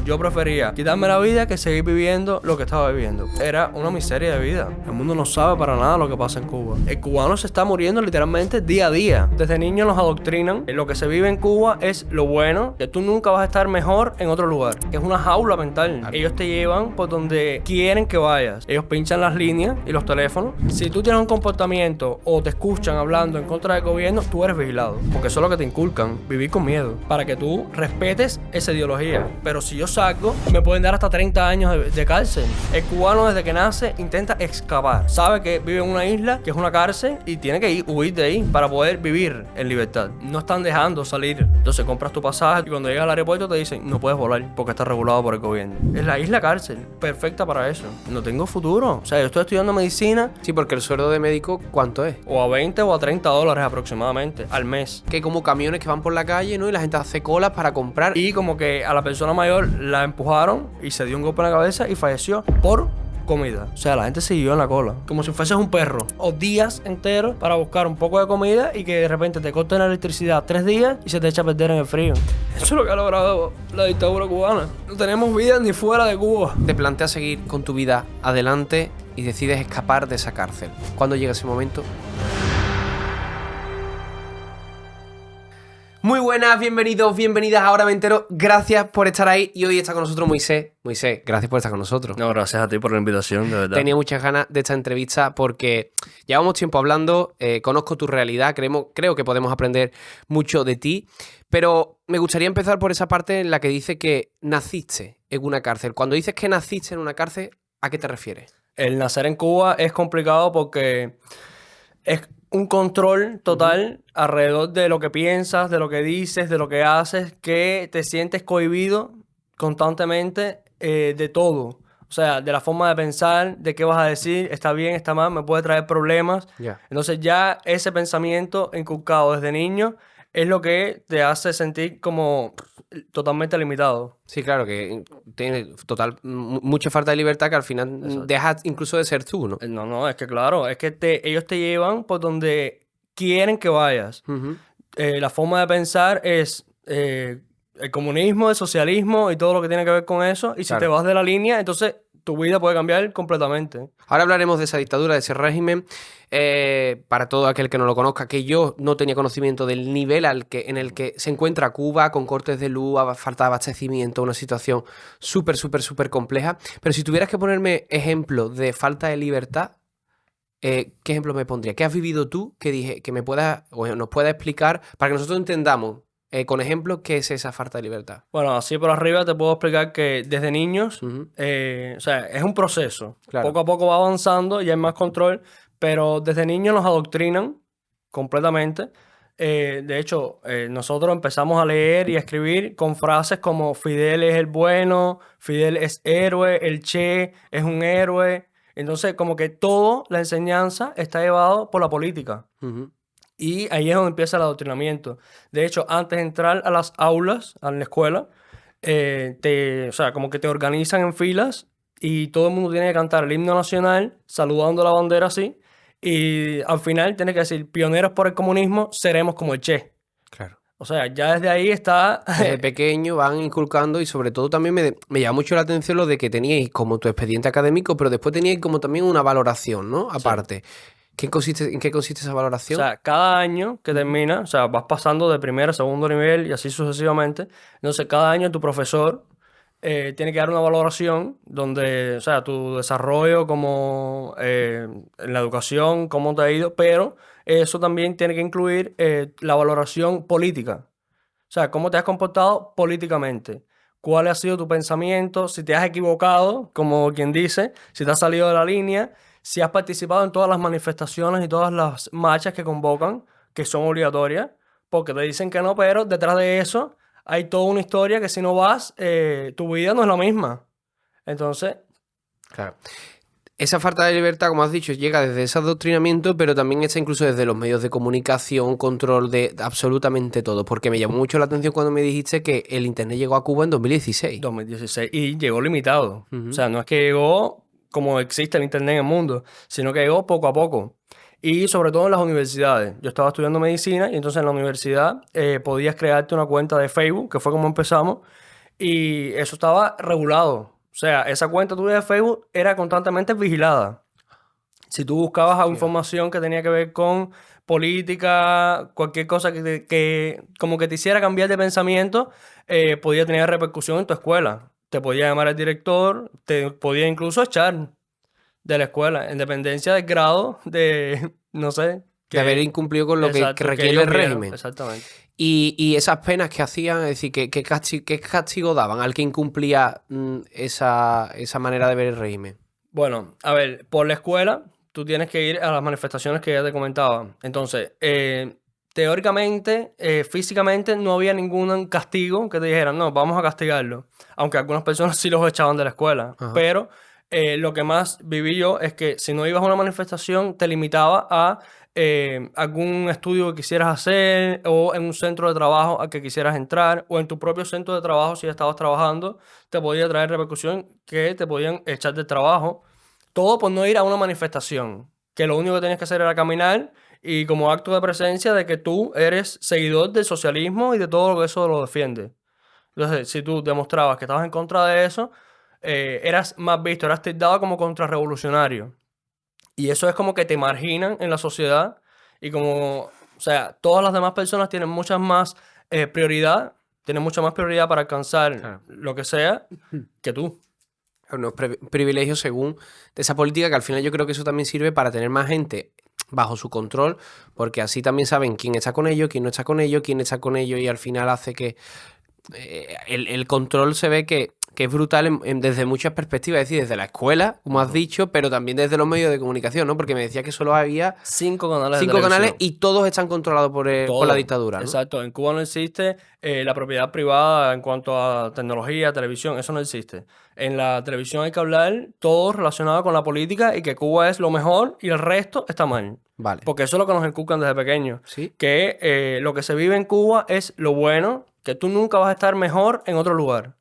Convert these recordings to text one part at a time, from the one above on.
Yo prefería quitarme la vida que seguir viviendo lo que estaba viviendo. Era una miseria de vida. El mundo no sabe para nada lo que pasa en Cuba. El cubano se está muriendo literalmente día a día. Desde niños nos adoctrinan. Lo que se vive en Cuba es lo bueno, que tú nunca vas a estar mejor en otro lugar. Es una jaula mental. Ellos te llevan por donde quieren que vayas. Ellos pinchan las líneas y los teléfonos. Si tú tienes un comportamiento o te escuchan hablando en contra del gobierno, tú eres vigilado. Porque eso es lo que te inculcan. Vivir con miedo. Para que tú respetes esa ideología. Pero si yo salgo, me pueden dar hasta 30 años de cárcel. El cubano desde que nace intenta escapar. Sabe que vive en una isla, que es una cárcel, y tiene que huir de ahí para poder vivir en libertad. No están dejando salir. Entonces compras tu pasaje y cuando llegas al aeropuerto te dicen no puedes volar porque está regulado por el gobierno. Es la isla cárcel. Perfecta para eso. No tengo futuro. O sea, yo estoy estudiando medicina. Sí, porque el sueldo de médico, ¿cuánto es? O a 20 o a 30 dólares aproximadamente al mes. Que hay como camiones que van por la calle, ¿no? Y la gente hace colas para comprar. Y como que a la persona mayor la empujaron y se dio un golpe en la cabeza y falleció por comida. O sea, la gente siguió en la cola. Como si fueses un perro. O días enteros para buscar un poco de comida y que de repente te corten la electricidad 3 días y se te echa a perder en el frío. Eso es lo que ha logrado la dictadura cubana. No tenemos vida ni fuera de Cuba. Te planteas seguir con tu vida adelante y decides escapar de esa cárcel. ¿Cuándo llega ese momento? Muy buenas, bienvenidos, bienvenidas a Ahora Me Entero. Gracias por estar ahí y hoy está con nosotros Moisés. Moisés, gracias por estar con nosotros. No, gracias a ti por la invitación, de verdad. Tenía muchas ganas de esta entrevista porque llevamos tiempo hablando, conozco tu realidad, creo que podemos aprender mucho de ti, pero me gustaría empezar por esa parte en la que dice que naciste en una cárcel. Cuando dices que naciste en una cárcel, ¿a qué te refieres? El nacer en Cuba es complicado porque es un control total alrededor de lo que piensas, de lo que dices, de lo que haces, que te sientes cohibido constantemente de todo. O sea, de la forma de pensar, de qué vas a decir, está bien, está mal, me puede traer problemas. Yeah. Entonces ya ese pensamiento inculcado desde niño es lo que te hace sentir como totalmente limitado. Sí, claro, que tiene mucha falta de libertad que al final Exacto. dejas incluso de ser tú, ¿no? No, es que claro, es que ellos te llevan por donde quieren que vayas. La forma de pensar es el comunismo, el socialismo y todo lo que tiene que ver con eso. Y si Claro. te vas de la línea, entonces tu vida puede cambiar completamente. Ahora hablaremos de esa dictadura, de ese régimen. Para todo aquel que no lo conozca, que yo no tenía conocimiento del nivel en el que se encuentra Cuba, con cortes de luz, falta de abastecimiento, una situación súper compleja. Pero si tuvieras que ponerme ejemplo de falta de libertad, ¿qué ejemplo me pondría? ¿Qué has vivido tú que me puedas o nos puedas explicar para que nosotros entendamos con ejemplos qué es esa falta de libertad? Bueno, así por arriba te puedo explicar que desde niños, Ujú. o sea, es un proceso. Claro. Poco a poco va avanzando y hay más control, pero desde niños nos adoctrinan completamente. De hecho, nosotros empezamos a leer y a escribir con frases como Fidel es el bueno, Fidel es héroe, el Che es un héroe. Entonces, como que toda la enseñanza está llevado por la política. Ujú. Y ahí es donde empieza el adoctrinamiento. De hecho, antes de entrar a las aulas, a la escuela, o sea, como que te organizan en filas y todo el mundo tiene que cantar el himno nacional, saludando la bandera así. Y al final tienes que decir, pioneros por el comunismo, seremos como el Che. Claro. O sea, ya desde ahí está... Desde pequeño van inculcando y sobre todo también me llama mucho la atención lo de que teníais como tu expediente académico, pero después teníais como también una valoración, ¿no? Aparte. ¿En qué consiste esa O valoración? sea, cada año que termina, o sea, vas pasando de primer a segundo nivel y así sucesivamente. Entonces, cada año tu profesor tiene que dar una valoración donde, o sea, tu desarrollo como en la educación, cómo te ha ido, pero eso también tiene que incluir la valoración política. O sea, cómo te has comportado políticamente. ¿Cuál ha sido tu pensamiento? Si te has equivocado, como quien dice, si te has salido de la línea, si has participado en todas las manifestaciones y todas las marchas que convocan, que son obligatorias, porque te dicen que no, pero detrás de eso hay toda una historia que si no vas, tu vida no es la misma. Entonces, Claro. Esa falta de libertad, como has dicho, llega desde ese adoctrinamiento, pero también está incluso desde los medios de comunicación, control de absolutamente todo. Porque me llamó mucho la atención cuando me dijiste que el internet llegó a Cuba en 2016. 2016, y llegó limitado. Ujú. O sea, no es que llegó como existe el internet en el mundo, sino que llegó poco a poco. Y sobre todo en las universidades. Yo estaba estudiando medicina y entonces en la universidad podías crearte una cuenta de Facebook, que fue como empezamos, y eso estaba regulado. O sea, esa cuenta tuya de Facebook era constantemente vigilada. Si tú buscabas Hostia. información que tenía que ver con política, cualquier cosa que como que te hiciera cambiar de pensamiento, podía tener repercusión en tu escuela. Te podía llamar el director, te podía incluso echar de la escuela, en dependencia del grado de, no sé, De haber que, incumplido con lo que exacto, que requiere ellos el vieran. régimen. Exactamente. Y esas penas que hacían, es decir, ¿qué castigo daban al que incumplía esa manera de ver el régimen? Bueno, a ver, por la escuela tú tienes que ir a las manifestaciones que ya te comentaba. Entonces, teóricamente, físicamente no había ningún castigo que te dijeran, no, vamos a castigarlo. Aunque algunas personas sí los echaban de la escuela. Ajá. Pero lo que más viví yo es que si no ibas a una manifestación te limitaba a algún estudio que quisieras hacer o en un centro de trabajo al que quisieras entrar o en tu propio centro de trabajo si ya estabas trabajando te podía traer repercusión que te podían echar del trabajo. Todo por no ir a una manifestación, que lo único que tenías que hacer era caminar y como acto de presencia de que tú eres seguidor del socialismo y de todo lo que eso lo defiende. Entonces, si tú demostrabas que estabas en contra de eso, eras más visto, eras tildado como contrarrevolucionario. Y eso es como que te marginan en la sociedad y como, o sea, todas las demás personas tienen muchas más prioridad, tienen mucha más prioridad para alcanzar Claro. lo que sea que tú. Unos privilegios según de esa política, que al final yo creo que eso también sirve para tener más gente bajo su control, porque así también saben quién está con ellos, quién no está con ellos, quién está con ellos, y al final hace que el control se ve que es brutal desde muchas perspectivas, es decir, desde la escuela, como has dicho, pero también desde los medios de comunicación, ¿no? Porque me decía que solo había 5 canales de 5 canales televisión. y todos están controlados por la Todo. dictadura, ¿no? Exacto. En Cuba no existe la propiedad privada en cuanto a tecnología, televisión, eso no existe. En la televisión hay que hablar todo relacionado con la política y que Cuba es lo mejor y el resto está mal. Vale. Porque eso es lo que nos inculcan desde pequeños. Sí. Que lo que se vive en Cuba es lo bueno, que tú nunca vas a estar mejor en otro lugar.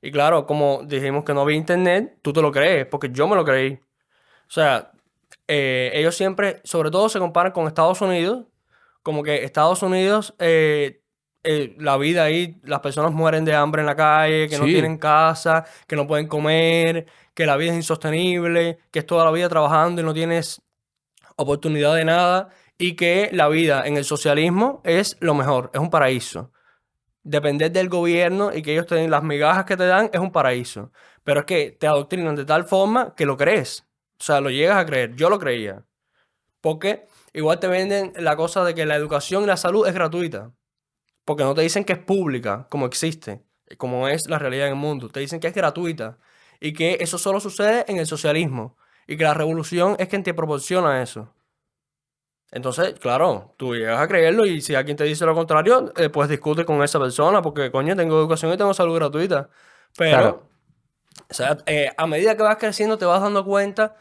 Y claro, como dijimos que no había internet, tú te lo crees, porque yo me lo creí. O sea, ellos siempre, sobre todo se comparan con Estados Unidos, como que Estados Unidos, la vida ahí, las personas mueren de hambre en la calle, que no Sí. tienen casa, que no pueden comer, que la vida es insostenible, que es toda la vida trabajando y no tienes oportunidad de nada, y que la vida en el socialismo es lo mejor, es un paraíso. Depender del gobierno y que ellos te den las migajas que te dan es un paraíso. Pero es que te adoctrinan de tal forma que lo crees. O sea, lo llegas a creer. Yo lo creía. Porque igual te venden la cosa de que la educación y la salud es gratuita. Porque no te dicen que es pública, como existe, como es la realidad en el mundo. Te dicen que es gratuita. Y que eso solo sucede en el socialismo. Y que la revolución es quien te proporciona eso. Entonces, claro, tú llegas a creerlo y si alguien te dice lo contrario, pues discute con esa persona porque, coño, tengo educación y tengo salud gratuita. Claro. Pero, o sea, a medida que vas creciendo te vas dando cuenta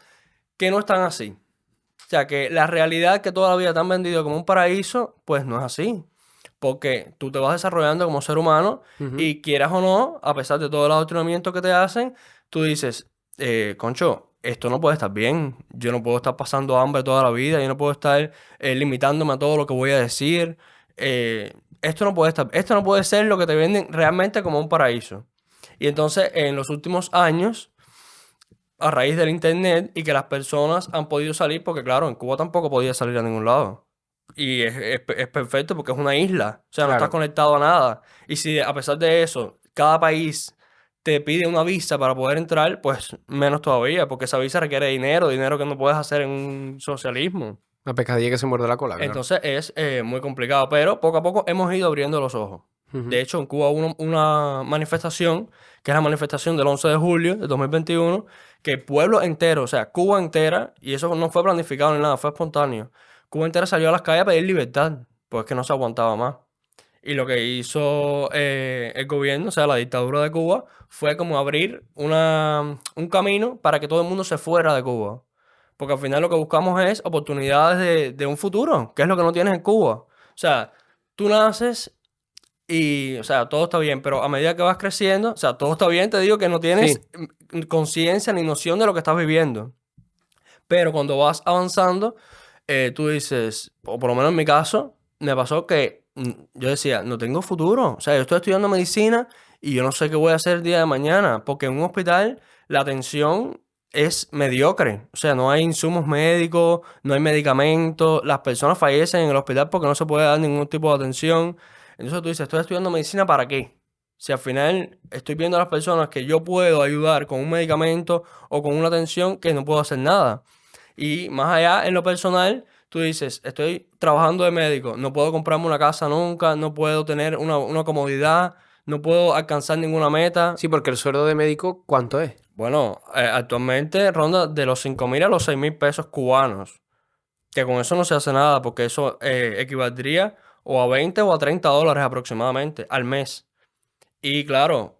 que no es tan así. O sea, que la realidad que toda la vida te han vendido como un paraíso, pues no es así. Porque tú te vas desarrollando como ser humano Ujú. y quieras o no, a pesar de todo el adoctrinamiento que te hacen, tú dices, concho, esto no puede estar bien. Yo no puedo estar pasando hambre toda la vida. Yo no puedo estar limitándome a todo lo que voy a decir. Esto no puede estar, esto no puede ser lo que te venden realmente como un paraíso. Y entonces, en los últimos años, a raíz del internet y que las personas han podido salir, porque claro, en Cuba tampoco podía salir a ningún lado. Y es perfecto porque es una isla, o sea, no estás Claro. conectado a nada. Y si a pesar de eso, cada país te pide una visa para poder entrar, pues menos todavía, porque esa visa requiere dinero, dinero que no puedes hacer en un socialismo. La pescadilla que se muerde la cola, claro. Entonces es muy complicado, pero poco a poco hemos ido abriendo los ojos. Ujú. De hecho, en Cuba hubo una manifestación, que es la manifestación del 11 de julio de 2021, que el pueblo entero, o sea, Cuba entera, y eso no fue planificado ni nada, fue espontáneo. Cuba entera salió a las calles a pedir libertad, pues que no se aguantaba más. Y lo que hizo el gobierno, o sea, la dictadura de Cuba, fue como abrir un camino para que todo el mundo se fuera de Cuba. Porque al final lo que buscamos es oportunidades de un futuro, que es lo que no tienes en Cuba. O sea, tú naces y, o sea, todo está bien, pero a medida que vas creciendo, o sea, todo está bien, te digo que no tienes Sí. conciencia ni noción de lo que estás viviendo. Pero cuando vas avanzando, tú dices, o por lo menos en mi caso, me pasó que yo decía, no tengo futuro. O sea, yo estoy estudiando medicina y yo no sé qué voy a hacer el día de mañana, porque en un hospital la atención es mediocre. O sea, no hay insumos médicos, no hay medicamentos, las personas fallecen en el hospital porque no se puede dar ningún tipo de atención. Entonces tú dices, estoy estudiando medicina ¿para qué? Si al final estoy viendo a las personas que yo puedo ayudar con un medicamento o con una atención que no puedo hacer nada. Y más allá en lo personal, tú dices, estoy trabajando de médico, no puedo comprarme una casa nunca, no puedo tener una comodidad, no puedo alcanzar ninguna meta. Sí, porque el sueldo de médico, ¿cuánto es? Bueno, actualmente ronda de los 5.000 a los 6.000 pesos cubanos, que con eso no se hace nada, porque eso equivaldría o a 20 o a 30 dólares aproximadamente al mes. Y claro,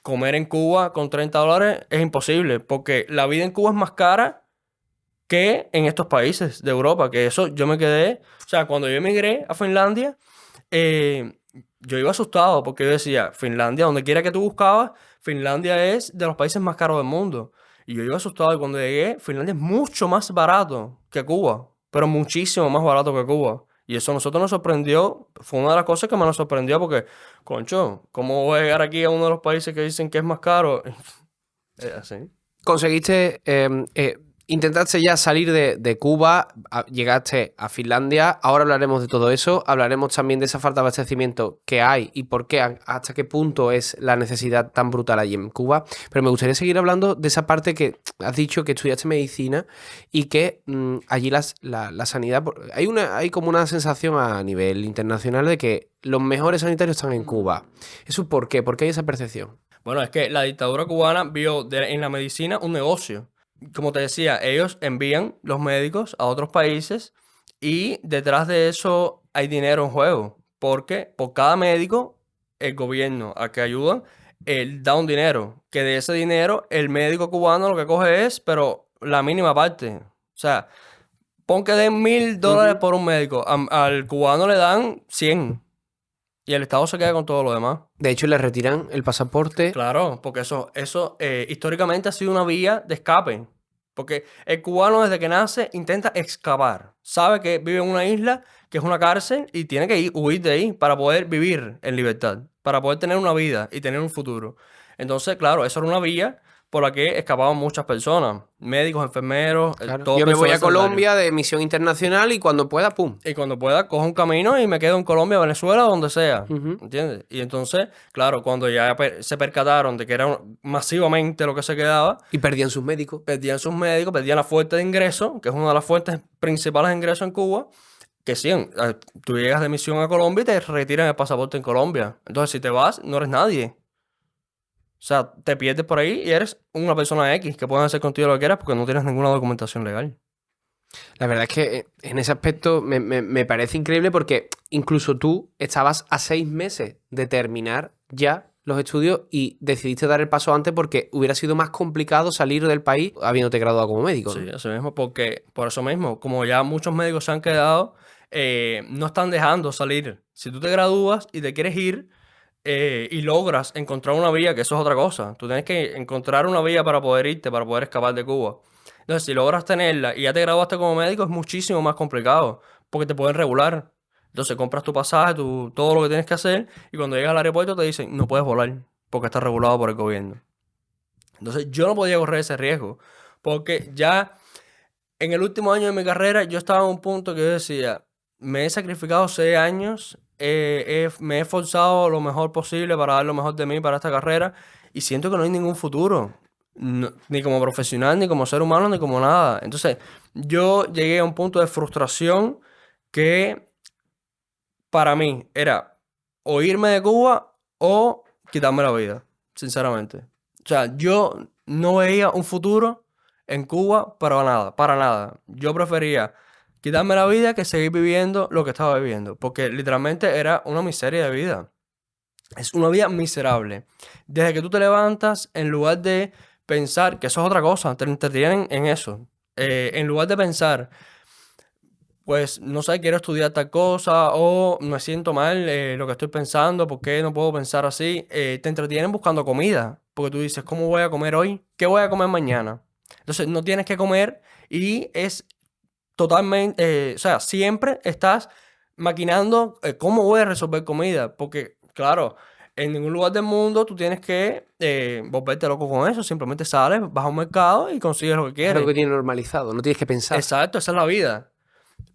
comer en Cuba con 30 dólares es imposible, porque la vida en Cuba es más cara que en estos países de Europa, que eso yo me quedé, o sea, cuando yo emigré a Finlandia, eh, yo iba asustado porque yo decía, Finlandia, donde quiera que tú buscabas, Finlandia es de los países más caros del mundo. Y yo iba asustado y cuando llegué, Finlandia es mucho más barato que Cuba, pero muchísimo más barato que Cuba. Y eso a nosotros nos sorprendió, fue una de las cosas que más nos sorprendió porque, concho, ¿cómo voy a llegar aquí a uno de los países que dicen que es más caro? Es así. Conseguiste, intentaste ya salir de Cuba, llegaste a Finlandia, ahora hablaremos de todo eso, hablaremos también de esa falta de abastecimiento que hay y por qué, hasta qué punto es la necesidad tan brutal allí en Cuba, pero me gustaría seguir hablando de esa parte que has dicho que estudiaste medicina y que allí la sanidad, hay como una sensación a nivel internacional de que los mejores sanitarios están en Cuba. ¿Eso por qué? ¿Por qué hay esa percepción? Bueno, es que la dictadura cubana vio en la medicina un negocio. Como te decía, ellos envían los médicos a otros países y detrás de eso hay dinero en juego. Porque por cada médico, el gobierno a que ayudan, él da un dinero. Que de ese dinero, el médico cubano lo que coge es, pero la mínima parte. O sea, pon que den $1.000 por un médico. Al cubano le dan 100. Y el Estado se queda con todo lo demás. De hecho, le retiran el pasaporte. Claro, porque eso históricamente ha sido una vía de escape. Porque el cubano desde que nace intenta escapar. Sabe que vive en una isla, que es una cárcel, y tiene que huir de ahí para poder vivir en libertad, para poder tener una vida y tener un futuro. Entonces, claro, eso era una vía por la que escapaban muchas personas. Médicos, enfermeros, Claro. todo Yo me voy personal a sanitario. Colombia de misión internacional y cuando pueda, ¡pum! Y cuando pueda, cojo un camino y me quedo en Colombia, Venezuela, donde sea. Ujú. ¿Entiendes? Y entonces, claro, cuando ya se percataron de que era masivamente lo que se quedaba, Y perdían sus médicos. perdían sus médicos, perdían la fuente de ingreso, que es una de las fuentes principales de ingreso en Cuba, que sí, tú llegas de misión a Colombia y te retiran el pasaporte en Colombia. Entonces, si te vas, no eres nadie. O sea, te pierdes por ahí y eres una persona X que pueden hacer contigo lo que quieras porque no tienes ninguna documentación legal. La verdad es que en ese aspecto me parece increíble porque incluso tú estabas a 6 meses de terminar ya los estudios y decidiste dar el paso antes porque hubiera sido más complicado salir del país habiéndote graduado como médico, ¿no? Sí, eso mismo, porque por eso mismo, como ya muchos médicos se han quedado, no están dejando salir. Si tú te gradúas y te quieres ir y logras encontrar una vía, que eso es otra cosa, tú tienes que encontrar una vía para poder irte, para poder escapar de Cuba. Entonces, si logras tenerla y ya te graduaste como médico, es muchísimo más complicado, porque te pueden regular. Entonces, compras tu pasaje, todo lo que tienes que hacer, y cuando llegas al aeropuerto te dicen, no puedes volar, porque está regulado por el gobierno. Entonces, yo no podía correr ese riesgo, porque ya en el último año de mi carrera, yo estaba en un punto que yo decía, me he sacrificado 6 años, me he esforzado lo mejor posible para dar lo mejor de mí para esta carrera y siento que no hay ningún futuro, ni como profesional, ni como ser humano, ni como nada. Entonces, yo llegué a un punto de frustración que para mí era o irme de Cuba o quitarme la vida, sinceramente. O sea, yo no veía un futuro en Cuba para nada, para nada. Yo prefería quitarme la vida que seguir viviendo lo que estaba viviendo, porque literalmente era una miseria de vida. Es una vida miserable. Desde que tú te levantas, en lugar de pensar, que eso es otra cosa, te entretienen en eso. En lugar de pensar, pues no sé, quiero estudiar tal cosa o me siento mal lo que estoy pensando, ¿por qué no puedo pensar así? Te entretienen buscando comida, porque tú dices, ¿cómo voy a comer hoy? ¿Qué voy a comer mañana? Entonces no tienes que comer y es totalmente, o sea, siempre estás maquinando cómo voy a resolver comida, porque claro, en ningún lugar del mundo tú tienes que volverte loco con eso. Simplemente sales, vas a un mercado y consigues lo que Es quieres. algo que tienes normalizado, no tienes que pensar. Exacto, esa es la vida.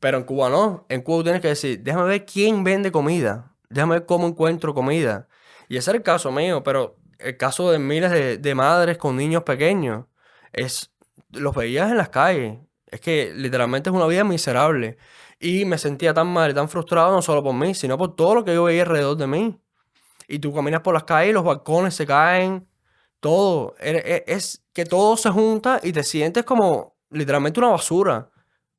Pero en Cuba no. En Cuba tú tienes que decir, déjame ver quién vende comida. Déjame ver cómo encuentro comida. Y ese es el caso mío, pero el caso de miles de madres con niños pequeños los veías en las calles. Es que literalmente es una vida miserable. Y me sentía tan mal y tan frustrado no solo por mí, sino por todo lo que yo veía alrededor de mí. Y tú caminas por las calles, los balcones se caen, todo. Es que todo se junta y te sientes como literalmente una basura.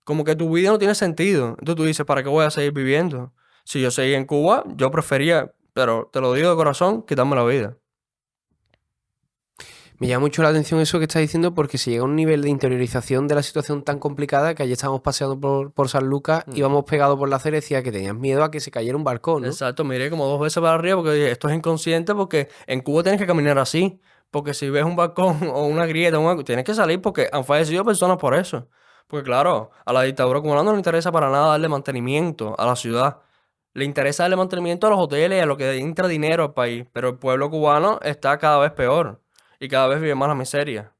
Como que tu vida no tiene sentido. Entonces tú dices, ¿para qué voy a seguir viviendo? Si yo seguía en Cuba, yo prefería, pero te lo digo de corazón, quitarme la vida. Me llama mucho la atención eso que estás diciendo porque se llega a un nivel de interiorización de la situación tan complicada que ayer estábamos paseando por San Lucas, íbamos pegados por la acera y decía que tenías miedo a que se cayera un balcón, ¿no? Exacto, miré como 2 veces para arriba porque dije, esto es inconsciente porque en Cuba tienes que caminar así. Porque si ves un balcón o una grieta, tienes que salir porque han fallecido personas por eso. Porque claro, a la dictadura cubana no le interesa para nada darle mantenimiento a la ciudad. Le interesa darle mantenimiento a los hoteles y a lo que entra dinero al país. Pero el pueblo cubano está cada vez peor y cada vez vive más la miseria.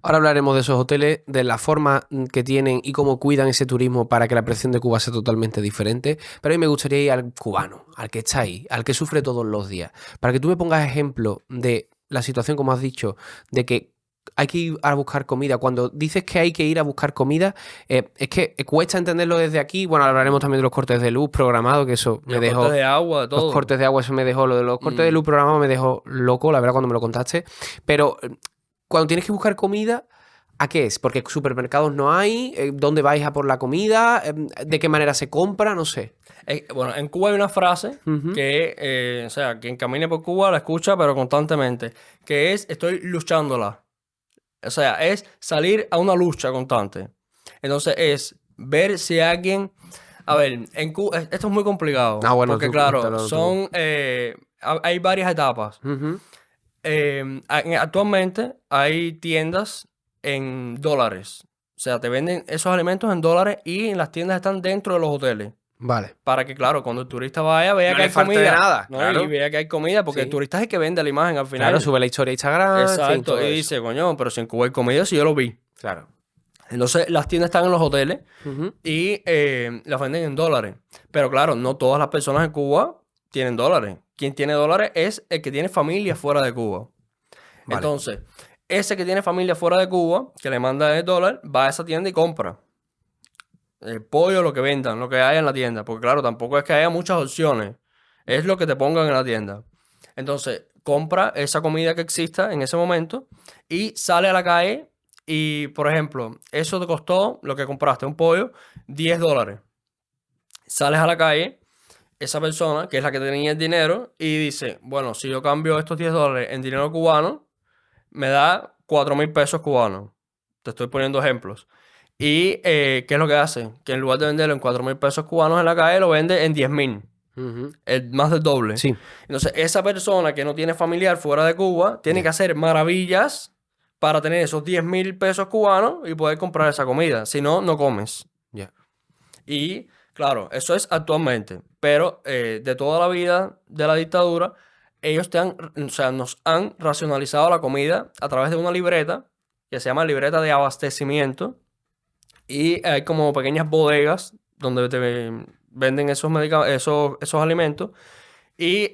Ahora hablaremos de esos hoteles, de la forma que tienen y cómo cuidan ese turismo para que la percepción de Cuba sea totalmente diferente. Pero a mí me gustaría ir al cubano, al que está ahí, al que sufre todos los días. Para que tú me pongas ejemplo de la situación, como has dicho, de que hay que ir a buscar comida. Cuando dices que hay que ir a buscar comida, es que cuesta entenderlo desde aquí. Bueno, hablaremos también de los cortes de luz programados, que eso me Los dejó... cortes de agua, de todo. Los cortes de agua, eso me dejó... Lo de los cortes de luz programados me dejó loco, la verdad, cuando me lo contaste. Pero cuando tienes que buscar comida, ¿a qué es? Porque supermercados no hay, ¿dónde vais a por la comida? ¿De qué manera se compra? No sé. Bueno, en Cuba hay una frase que, o sea, quien camine por Cuba la escucha, pero constantemente, que es, estoy luchándola. O sea, es salir a una lucha constante. Entonces es ver si alguien... A ver, en Cuba, esto es muy complicado. Ah, bueno, porque tú, claro, cuéntalo tú. hay varias etapas. Ujú. Actualmente hay tiendas en dólares. O sea, te venden esos alimentos en dólares y las tiendas están dentro de los hoteles. Vale. Para que, claro, cuando el turista vaya, vea No que le hay falte comida. de nada, ¿no? claro. Y vea que hay comida, porque Sí. el turista es el que vende la imagen al final. Claro, sube la historia a Instagram, en fin, Exacto. todo Y eso. dice, coño, pero si en Cuba hay comida, si yo lo vi. Claro. Entonces, las tiendas están en los hoteles Ujú. y las venden en dólares. Pero claro, no todas las personas en Cuba tienen dólares. Quien tiene dólares es el que tiene familia fuera de Cuba. Vale. Entonces, ese que tiene familia fuera de Cuba, que le manda el dólar, va a esa tienda y compra. El pollo, lo que vendan, lo que haya en la tienda. Porque claro, tampoco es que haya muchas opciones. Es lo que te pongan en la tienda. Entonces, compra esa comida que exista en ese momento y sale a la calle y, por ejemplo, eso te costó, lo que compraste, un pollo, $10. Sales a la calle, esa persona, que es la que tenía el dinero, y dice, bueno, si yo cambio estos $10 en dinero cubano, me da 4.000 pesos cubanos. Te estoy poniendo ejemplos. Y, ¿qué es lo que hace? Que en lugar de venderlo en 4.000 pesos cubanos en la calle, lo vende en 10.000. Ujú. Más del doble. Sí. Entonces, esa persona que no tiene familiar fuera de Cuba, tiene que hacer maravillas para tener esos 10.000 pesos cubanos y poder comprar esa comida. Si no, no comes. Ya. Y, claro, eso es actualmente. Pero de toda la vida de la dictadura, ellos o sea, nos han racionalizado la comida a través de una libreta que se llama libreta de abastecimiento. Y hay como pequeñas bodegas donde te venden esos alimentos. Y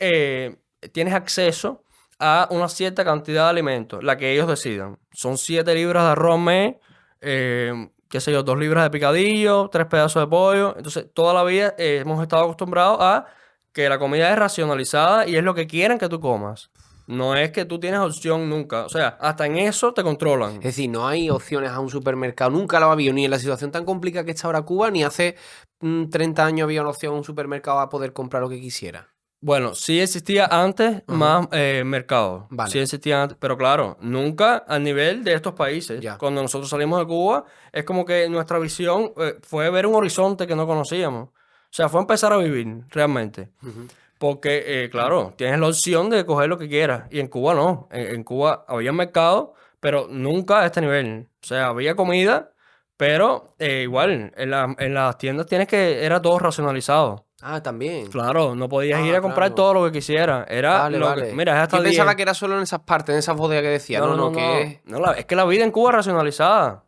tienes acceso a una cierta cantidad de alimentos, la que ellos decidan. Son 7 libras de arroz mes, qué sé yo, 2 libras de picadillo, 3 pedazos de pollo. Entonces, toda la vida hemos estado acostumbrados a que la comida es racionalizada y es lo que quieren que tú comas. No es que tú tienes opción nunca. O sea, hasta en eso te controlan. Es decir, no hay opciones a un supermercado. Nunca lo ha habido, ni en la situación tan complicada que está ahora Cuba, ni hace 30 años había una opción a un supermercado a poder comprar lo que quisiera. Bueno, sí existía antes más mercado. Vale. Sí existía antes, pero claro, nunca al nivel de estos países. Ya. Cuando nosotros salimos de Cuba, es como que nuestra visión fue ver un horizonte que no conocíamos. O sea, fue empezar a vivir realmente. Ujú. Porque, claro, tienes la opción de coger lo que quieras. Y en Cuba no. En Cuba había mercado, pero nunca a este nivel. O sea, había comida, pero igual, en las tiendas era todo racionalizado. Ah, también. Claro, no podías ir Ah, a comprar claro. todo lo que quisieras. Era Vale, lo vale. que, mira, es hasta Yo 10. pensaba que era solo en esas partes, en esas bodegas que decía. No, No, no, no, no, que no. es... No, es que la vida en Cuba es racionalizada.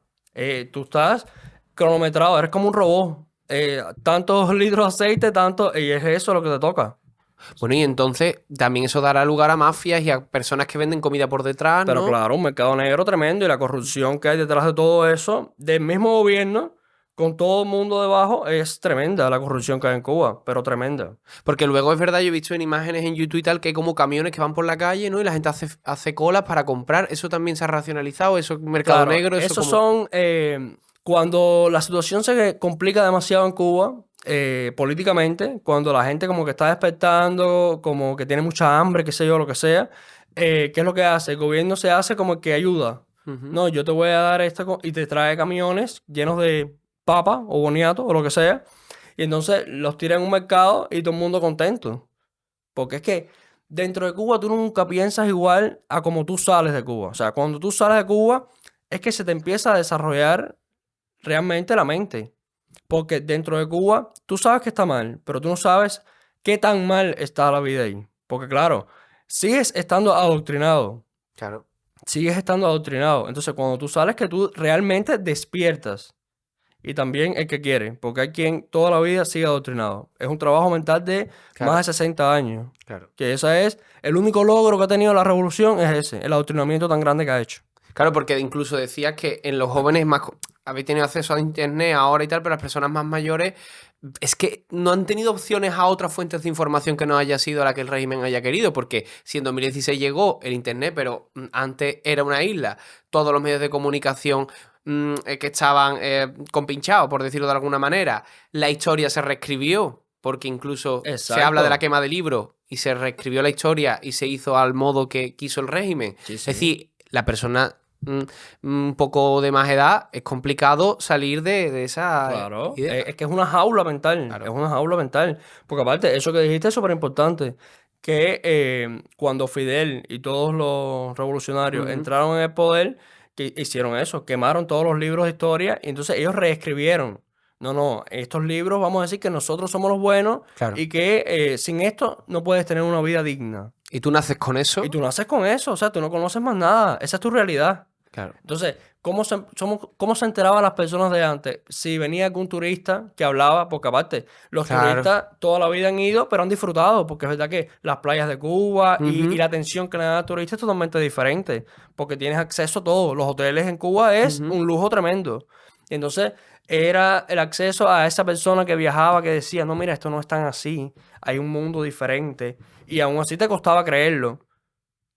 Tú estás cronometrado, eres como un robot. Tantos litros de aceite, tanto, y es eso lo que te toca. Bueno, y entonces también eso dará lugar a mafias y a personas que venden comida por detrás, Pero ¿no? claro, un mercado negro tremendo y la corrupción que hay detrás de todo eso, del mismo gobierno, con todo el mundo debajo, es tremenda la corrupción que hay en Cuba, pero tremenda. Porque luego es verdad, yo he visto en imágenes en YouTube y tal que hay como camiones que van por la calle, ¿no? Y la gente hace colas para comprar. ¿Eso también se ha racionalizado? ¿Eso es mercado Claro, negro? ¿Eso esos como...? son cuando la situación se complica demasiado en Cuba, políticamente, cuando la gente como que está despertando, como que tiene mucha hambre, qué sé yo, lo que sea, ¿qué es lo que hace? El gobierno se hace como que ayuda. Ujú. No, yo te voy a dar esto y te trae camiones llenos de papa o boniato o lo que sea, y entonces los tira en un mercado y todo el mundo contento. Porque es que dentro de Cuba tú nunca piensas igual a como tú sales de Cuba. O sea, cuando tú sales de Cuba es que se te empieza a desarrollar realmente la mente. Porque dentro de Cuba tú sabes que está mal, pero tú no sabes qué tan mal está la vida ahí. Porque claro, sigues estando adoctrinado. Claro. Sigues estando adoctrinado. Entonces cuando tú sales que tú realmente despiertas. Y también el que quiere, porque hay quien toda la vida sigue adoctrinado. Es un trabajo mental de más Claro, de 60 años. claro. Que ese es el único logro que ha tenido la revolución, es ese, el adoctrinamiento tan grande que ha hecho. Claro, porque incluso decías que en los jóvenes más habéis tenido acceso a internet ahora y tal, pero las personas más mayores es que no han tenido opciones a otras fuentes de información que no haya sido la que el régimen haya querido, porque si en 2016 llegó el internet, pero antes era una isla, todos los medios de comunicación que estaban compinchados, por decirlo de alguna manera, la historia se reescribió, porque incluso se habla de la Exacto. quema de libros y se reescribió la historia y se hizo al modo que quiso el régimen. Sí, Es sí. decir, la persona un poco de más edad, es complicado salir de esa Claro. idea. Es que es una jaula mental. Es Claro. una jaula mental. Porque aparte, eso que dijiste es súper importante. Que cuando Fidel y todos los revolucionarios Ujú. entraron en el poder, que hicieron eso, quemaron todos los libros de historia y entonces ellos reescribieron. No, no, estos libros vamos a decir que nosotros somos los buenos Claro. y que sin esto no puedes tener una vida digna. Y tú naces con Y eso. tú naces con eso, o sea, tú no conoces más nada. Esa es tu realidad. Claro. Entonces, ¿cómo se enteraban las personas de antes? Si venía algún turista que hablaba, porque aparte, los Claro. turistas toda la vida han ido, pero han disfrutado, porque es verdad que las playas de Cuba y Ujú, la atención que le dan al turista es totalmente diferente, porque tienes acceso a todo. Los hoteles en Cuba es ujú. un lujo tremendo. Y entonces, era el acceso a esa persona que viajaba, que decía, no, mira, esto no es tan así, hay un mundo diferente. Y aún así te costaba creerlo.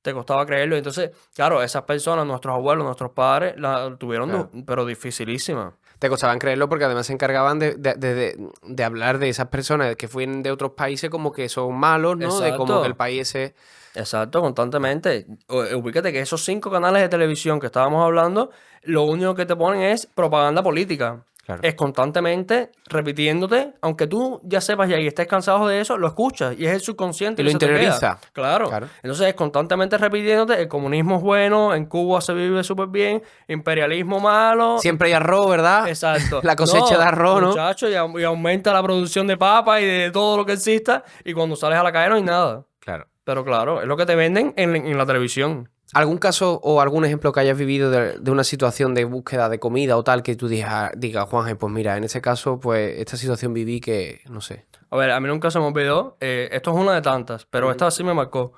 Te costaba creerlo. Entonces, claro, esas personas, nuestros abuelos, nuestros padres, la tuvieron, Claro. pero dificilísima. Te costaban creerlo porque además se encargaban de hablar de esas personas que fueron de otros países como que son malos, ¿no? De como que el Exacto, país es... exacto, constantemente. Ubícate que esos 5 canales de televisión que estábamos hablando, lo único que te ponen es propaganda política. Claro. Es constantemente repitiéndote, aunque tú ya sepas y estés cansado de eso, lo escuchas y es el subconsciente Y que lo se te queda. interioriza. Claro. Claro. Entonces es constantemente repitiéndote, el comunismo es bueno, en Cuba se vive súper bien, imperialismo malo. Siempre hay arroz, ¿verdad? Exacto. La cosecha de No, arroz, ¿no? muchacho, y aumenta la producción de papa y de todo lo que exista, y cuando sales a la calle no hay nada. Claro. Pero claro, es lo que te venden en la televisión. ¿Algún caso o algún ejemplo que hayas vivido de una situación de búsqueda de comida o tal que tú digas, Juanje, pues mira, en ese caso, pues esta situación viví que, no sé. A ver, a mí nunca se me olvidó, esto es una de tantas, pero Ujú. esta sí me marcó.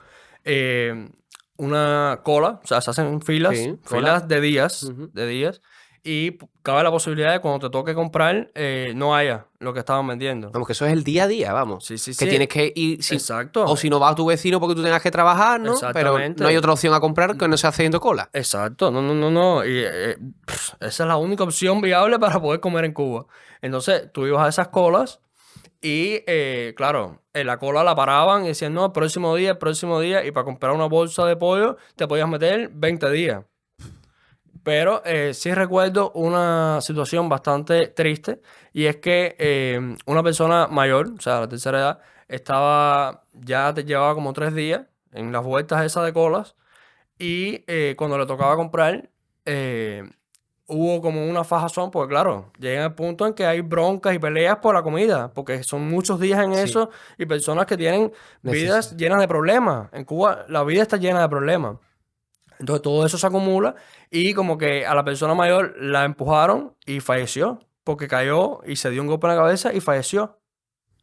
Eh, una cola, o sea, se hacen filas, Sí, cola. filas de días, Ujú. y cabe la posibilidad de cuando te toque comprar, no haya lo que estaban vendiendo. Vamos, que eso es el día a día, vamos. Sí, sí, Que sí. tienes que ir, Exacto. o si no va a tu vecino porque tú tengas que trabajar, ¿no? Pero no hay Exactamente. otra opción a comprar que no sea haciendo cola. Exacto, no, no, no, no. Y, esa es la única opción viable para poder comer en Cuba. Entonces, tú ibas a esas colas y, claro, en la cola la paraban y decían, no, el próximo día, y para comprar una bolsa de pollo te podías meter 20 días. Pero sí recuerdo una situación bastante triste y es que una persona mayor, o sea, de la tercera edad, ya te llevaba como 3 días en las vueltas esas de colas y cuando le tocaba comprar, eh, hubo como una fajazón, porque claro, llega el punto en que hay broncas y peleas por la comida, porque son muchos días en Sí. eso y personas que tienen vidas Necesidad. llenas de problemas. En Cuba la vida está llena de problemas. Entonces todo eso se acumula y como que a la persona mayor la empujaron y falleció, porque cayó y se dio un golpe en la cabeza y falleció.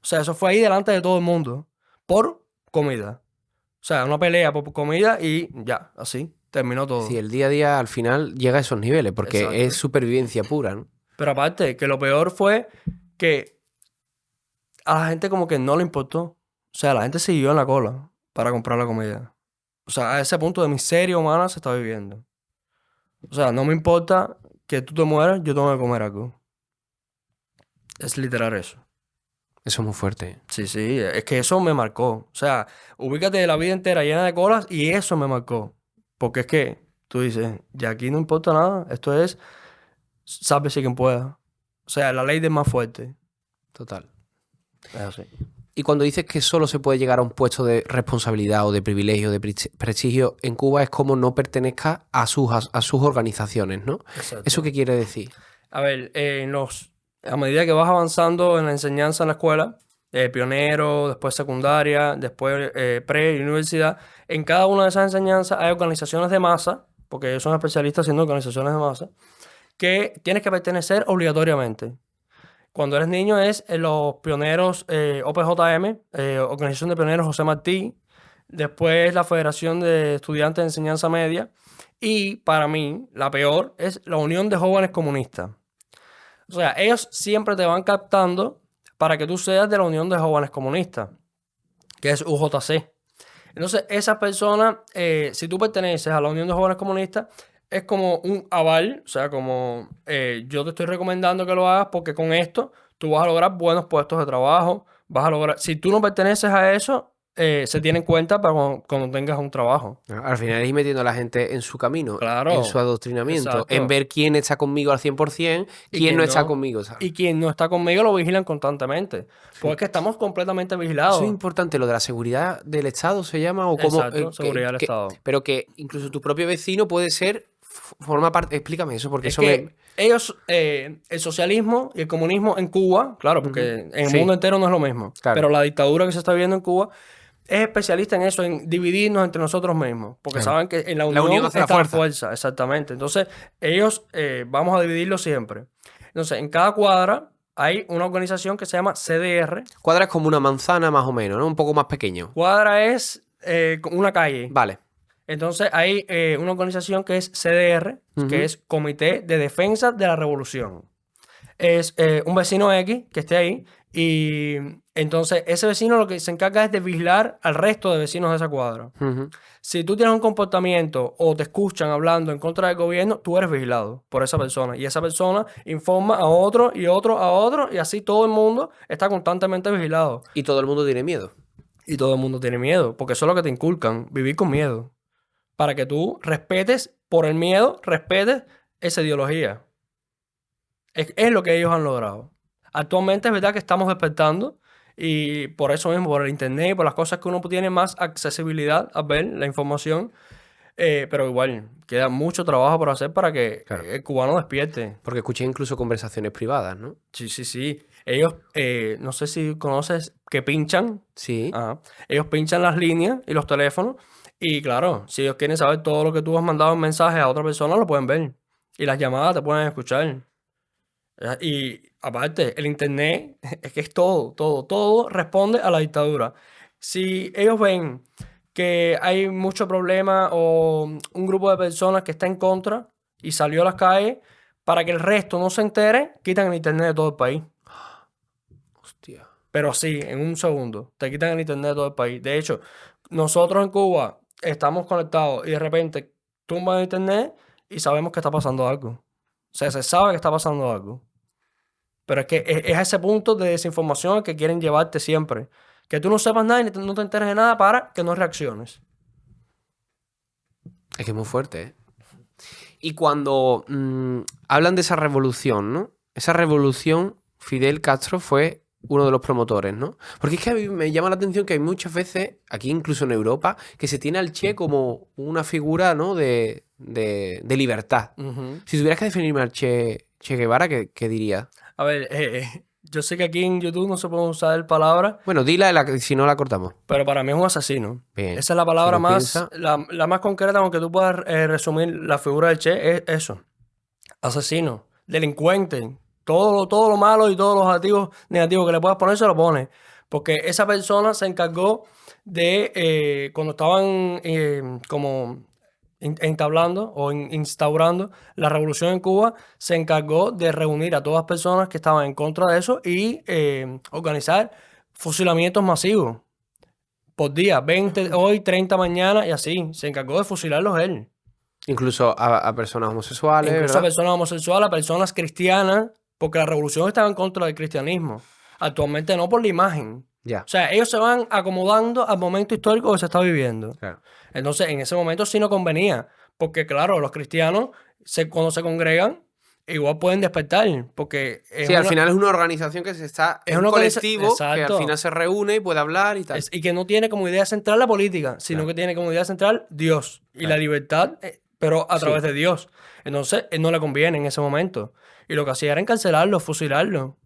O sea, eso fue ahí delante de todo el mundo, por comida. O sea, una pelea por comida y ya, así, terminó todo. Sí, el día a día al final llega a esos niveles, porque Exacto. es supervivencia pura, ¿no? Pero aparte, que lo peor fue que a la gente como que no le importó. O sea, la gente siguió en la cola para comprar la comida. O sea, a ese punto de miseria humana se está viviendo. O sea, no me importa que tú te mueras, yo tengo que comer algo. Es literal eso. Eso es muy fuerte. Sí, sí, es que eso me marcó. O sea, ubícate de la vida entera llena de colas y eso me marcó. Porque es que tú dices, ya aquí no importa nada, esto es, sálvese quien pueda. O sea, la ley del más fuerte. Total. Es así. Y cuando dices que solo se puede llegar a un puesto de responsabilidad o de privilegio, de prestigio, en Cuba es como no pertenezca a sus organizaciones, ¿no? Exacto. ¿Eso qué quiere decir? A ver, a medida que vas avanzando en la enseñanza en la escuela, pionero, después secundaria, después pre y universidad, en cada una de esas enseñanzas hay organizaciones de masa, porque ellos son especialistas haciendo organizaciones de masa, que tienes que pertenecer obligatoriamente. Cuando eres niño es los pioneros OPJM, Organización de Pioneros José Martí, después la Federación de Estudiantes de Enseñanza Media y para mí la peor es la Unión de Jóvenes Comunistas. O sea, ellos siempre te van captando para que tú seas de la Unión de Jóvenes Comunistas, que es UJC. Entonces, esas personas, si tú perteneces a la Unión de Jóvenes Comunistas, es como un aval, o sea, como yo te estoy recomendando que lo hagas porque con esto tú vas a lograr buenos puestos de trabajo, vas a lograr, si tú no perteneces a eso, se tiene en cuenta para cuando tengas un trabajo. Al final es ir metiendo a la gente en su camino, Claro, en su adoctrinamiento, exacto. en ver quién está conmigo al 100%, Y quién no está conmigo, ¿sabes? Y quien no está conmigo lo vigilan constantemente. Porque es que estamos completamente vigilados. Eso es importante, lo de la seguridad del Estado se llama, o cómo. Exacto, seguridad del Estado. Pero que incluso tu propio vecino puede ser, forma parte. Explícame eso, porque Es eso que ellos, el socialismo y el comunismo en Cuba, claro, porque en el Sí. mundo entero no es lo mismo, Claro. pero la dictadura que se está viviendo en Cuba es especialista en eso, en dividirnos entre nosotros mismos, porque Claro. saben que en la La unión unión hace la está la fuerza. fuerza, exactamente. Entonces, ellos vamos a dividirlo siempre. Entonces, en cada cuadra hay una organización que se llama CDR. Cuadra es como una manzana más o menos, ¿no? Un poco más pequeño. Cuadra es una calle. Vale. Entonces hay una organización que es CDR, que es Comité de Defensa de la Revolución. Es un vecino X que esté ahí y entonces ese vecino lo que se encarga es de vigilar al resto de vecinos de esa cuadra. Ujú. Si tú tienes un comportamiento o te escuchan hablando en contra del gobierno, tú eres vigilado por esa persona y esa persona informa a otro y otro a otro y así todo el mundo está constantemente vigilado. Y todo el mundo tiene miedo. Y todo el mundo tiene miedo, porque eso es lo que te inculcan, vivir con miedo. Para que tú respetes, por el miedo, respetes esa ideología. Es lo que ellos han logrado. Actualmente es verdad que estamos despertando y por eso mismo, por el internet y por las cosas que uno tiene más accesibilidad a ver la información, pero igual, queda mucho trabajo por hacer para que Claro. el cubano despierte. Porque escuché incluso conversaciones privadas, ¿no? Sí, sí, sí. Ellos, no sé si conoces que pinchan. Sí. Ajá. Ellos pinchan las líneas y los teléfonos. Y claro, si ellos quieren saber todo lo que tú has mandado en mensaje a otra persona, lo pueden ver. Y las llamadas te pueden escuchar. Y aparte, el internet es que es todo responde a la dictadura. Si ellos ven que hay mucho problema o un grupo de personas que está en contra y salió a las calles, para que el resto no se entere, quitan el internet de todo el país. Hostia. Pero sí, en un segundo, te quitan el internet de todo el país. De hecho, nosotros en Cuba estamos conectados y de repente tumban el internet y sabemos que está pasando algo. O sea, se sabe que está pasando algo. Pero es que es a ese punto de desinformación que quieren llevarte siempre. Que tú no sepas nada y no te enteres de nada para que no reacciones. Es que es muy fuerte, ¿eh? Y cuando hablan de esa revolución, ¿no? Esa revolución, Fidel Castro fue uno de los promotores, ¿no? Porque es que a mí me llama la atención que hay muchas veces, aquí incluso en Europa, que se tiene al Che como una figura, ¿no? de libertad. Ujú. Si tuvieras que definirme al Che Guevara, ¿qué dirías? A ver, yo sé que aquí en YouTube no se puede usar palabras, Bueno, dila, si no la cortamos. pero para mí es un asesino. Bien. Esa es la Si palabra lo más, piensa, la más concreta con que tú puedas resumir la figura del Che, es eso. Asesino, delincuente, todo lo malo y todos los adjetivos negativos que le puedas poner, se lo pone. Porque esa persona se encargó de, cuando estaban como entablando o instaurando la revolución en Cuba, se encargó de reunir a todas las personas que estaban en contra de eso y organizar fusilamientos masivos por día, 20 hoy, 30 mañana y así. Se encargó de fusilarlos él. incluso a personas homosexuales, Incluso a ¿verdad? personas homosexuales, a personas cristianas, porque la revolución estaba en contra del cristianismo. Actualmente no por la imagen. Ya, O sea, ellos se van acomodando al momento histórico que se está viviendo. claro. Entonces, en ese momento sí no convenía, porque claro, los cristianos, cuando se congregan, igual pueden despertar, porque Sí, al final es una organización que se está, es es un una colectivo que al exacto. final se reúne y puede hablar y tal. Y que no tiene como idea central la política, sino Claro. que tiene como idea central Dios y la Claro. libertad, pero a Sí. través de Dios. Entonces, él no le conviene en ese momento. Y lo que hacía era encarcelarlo, fusilarlo.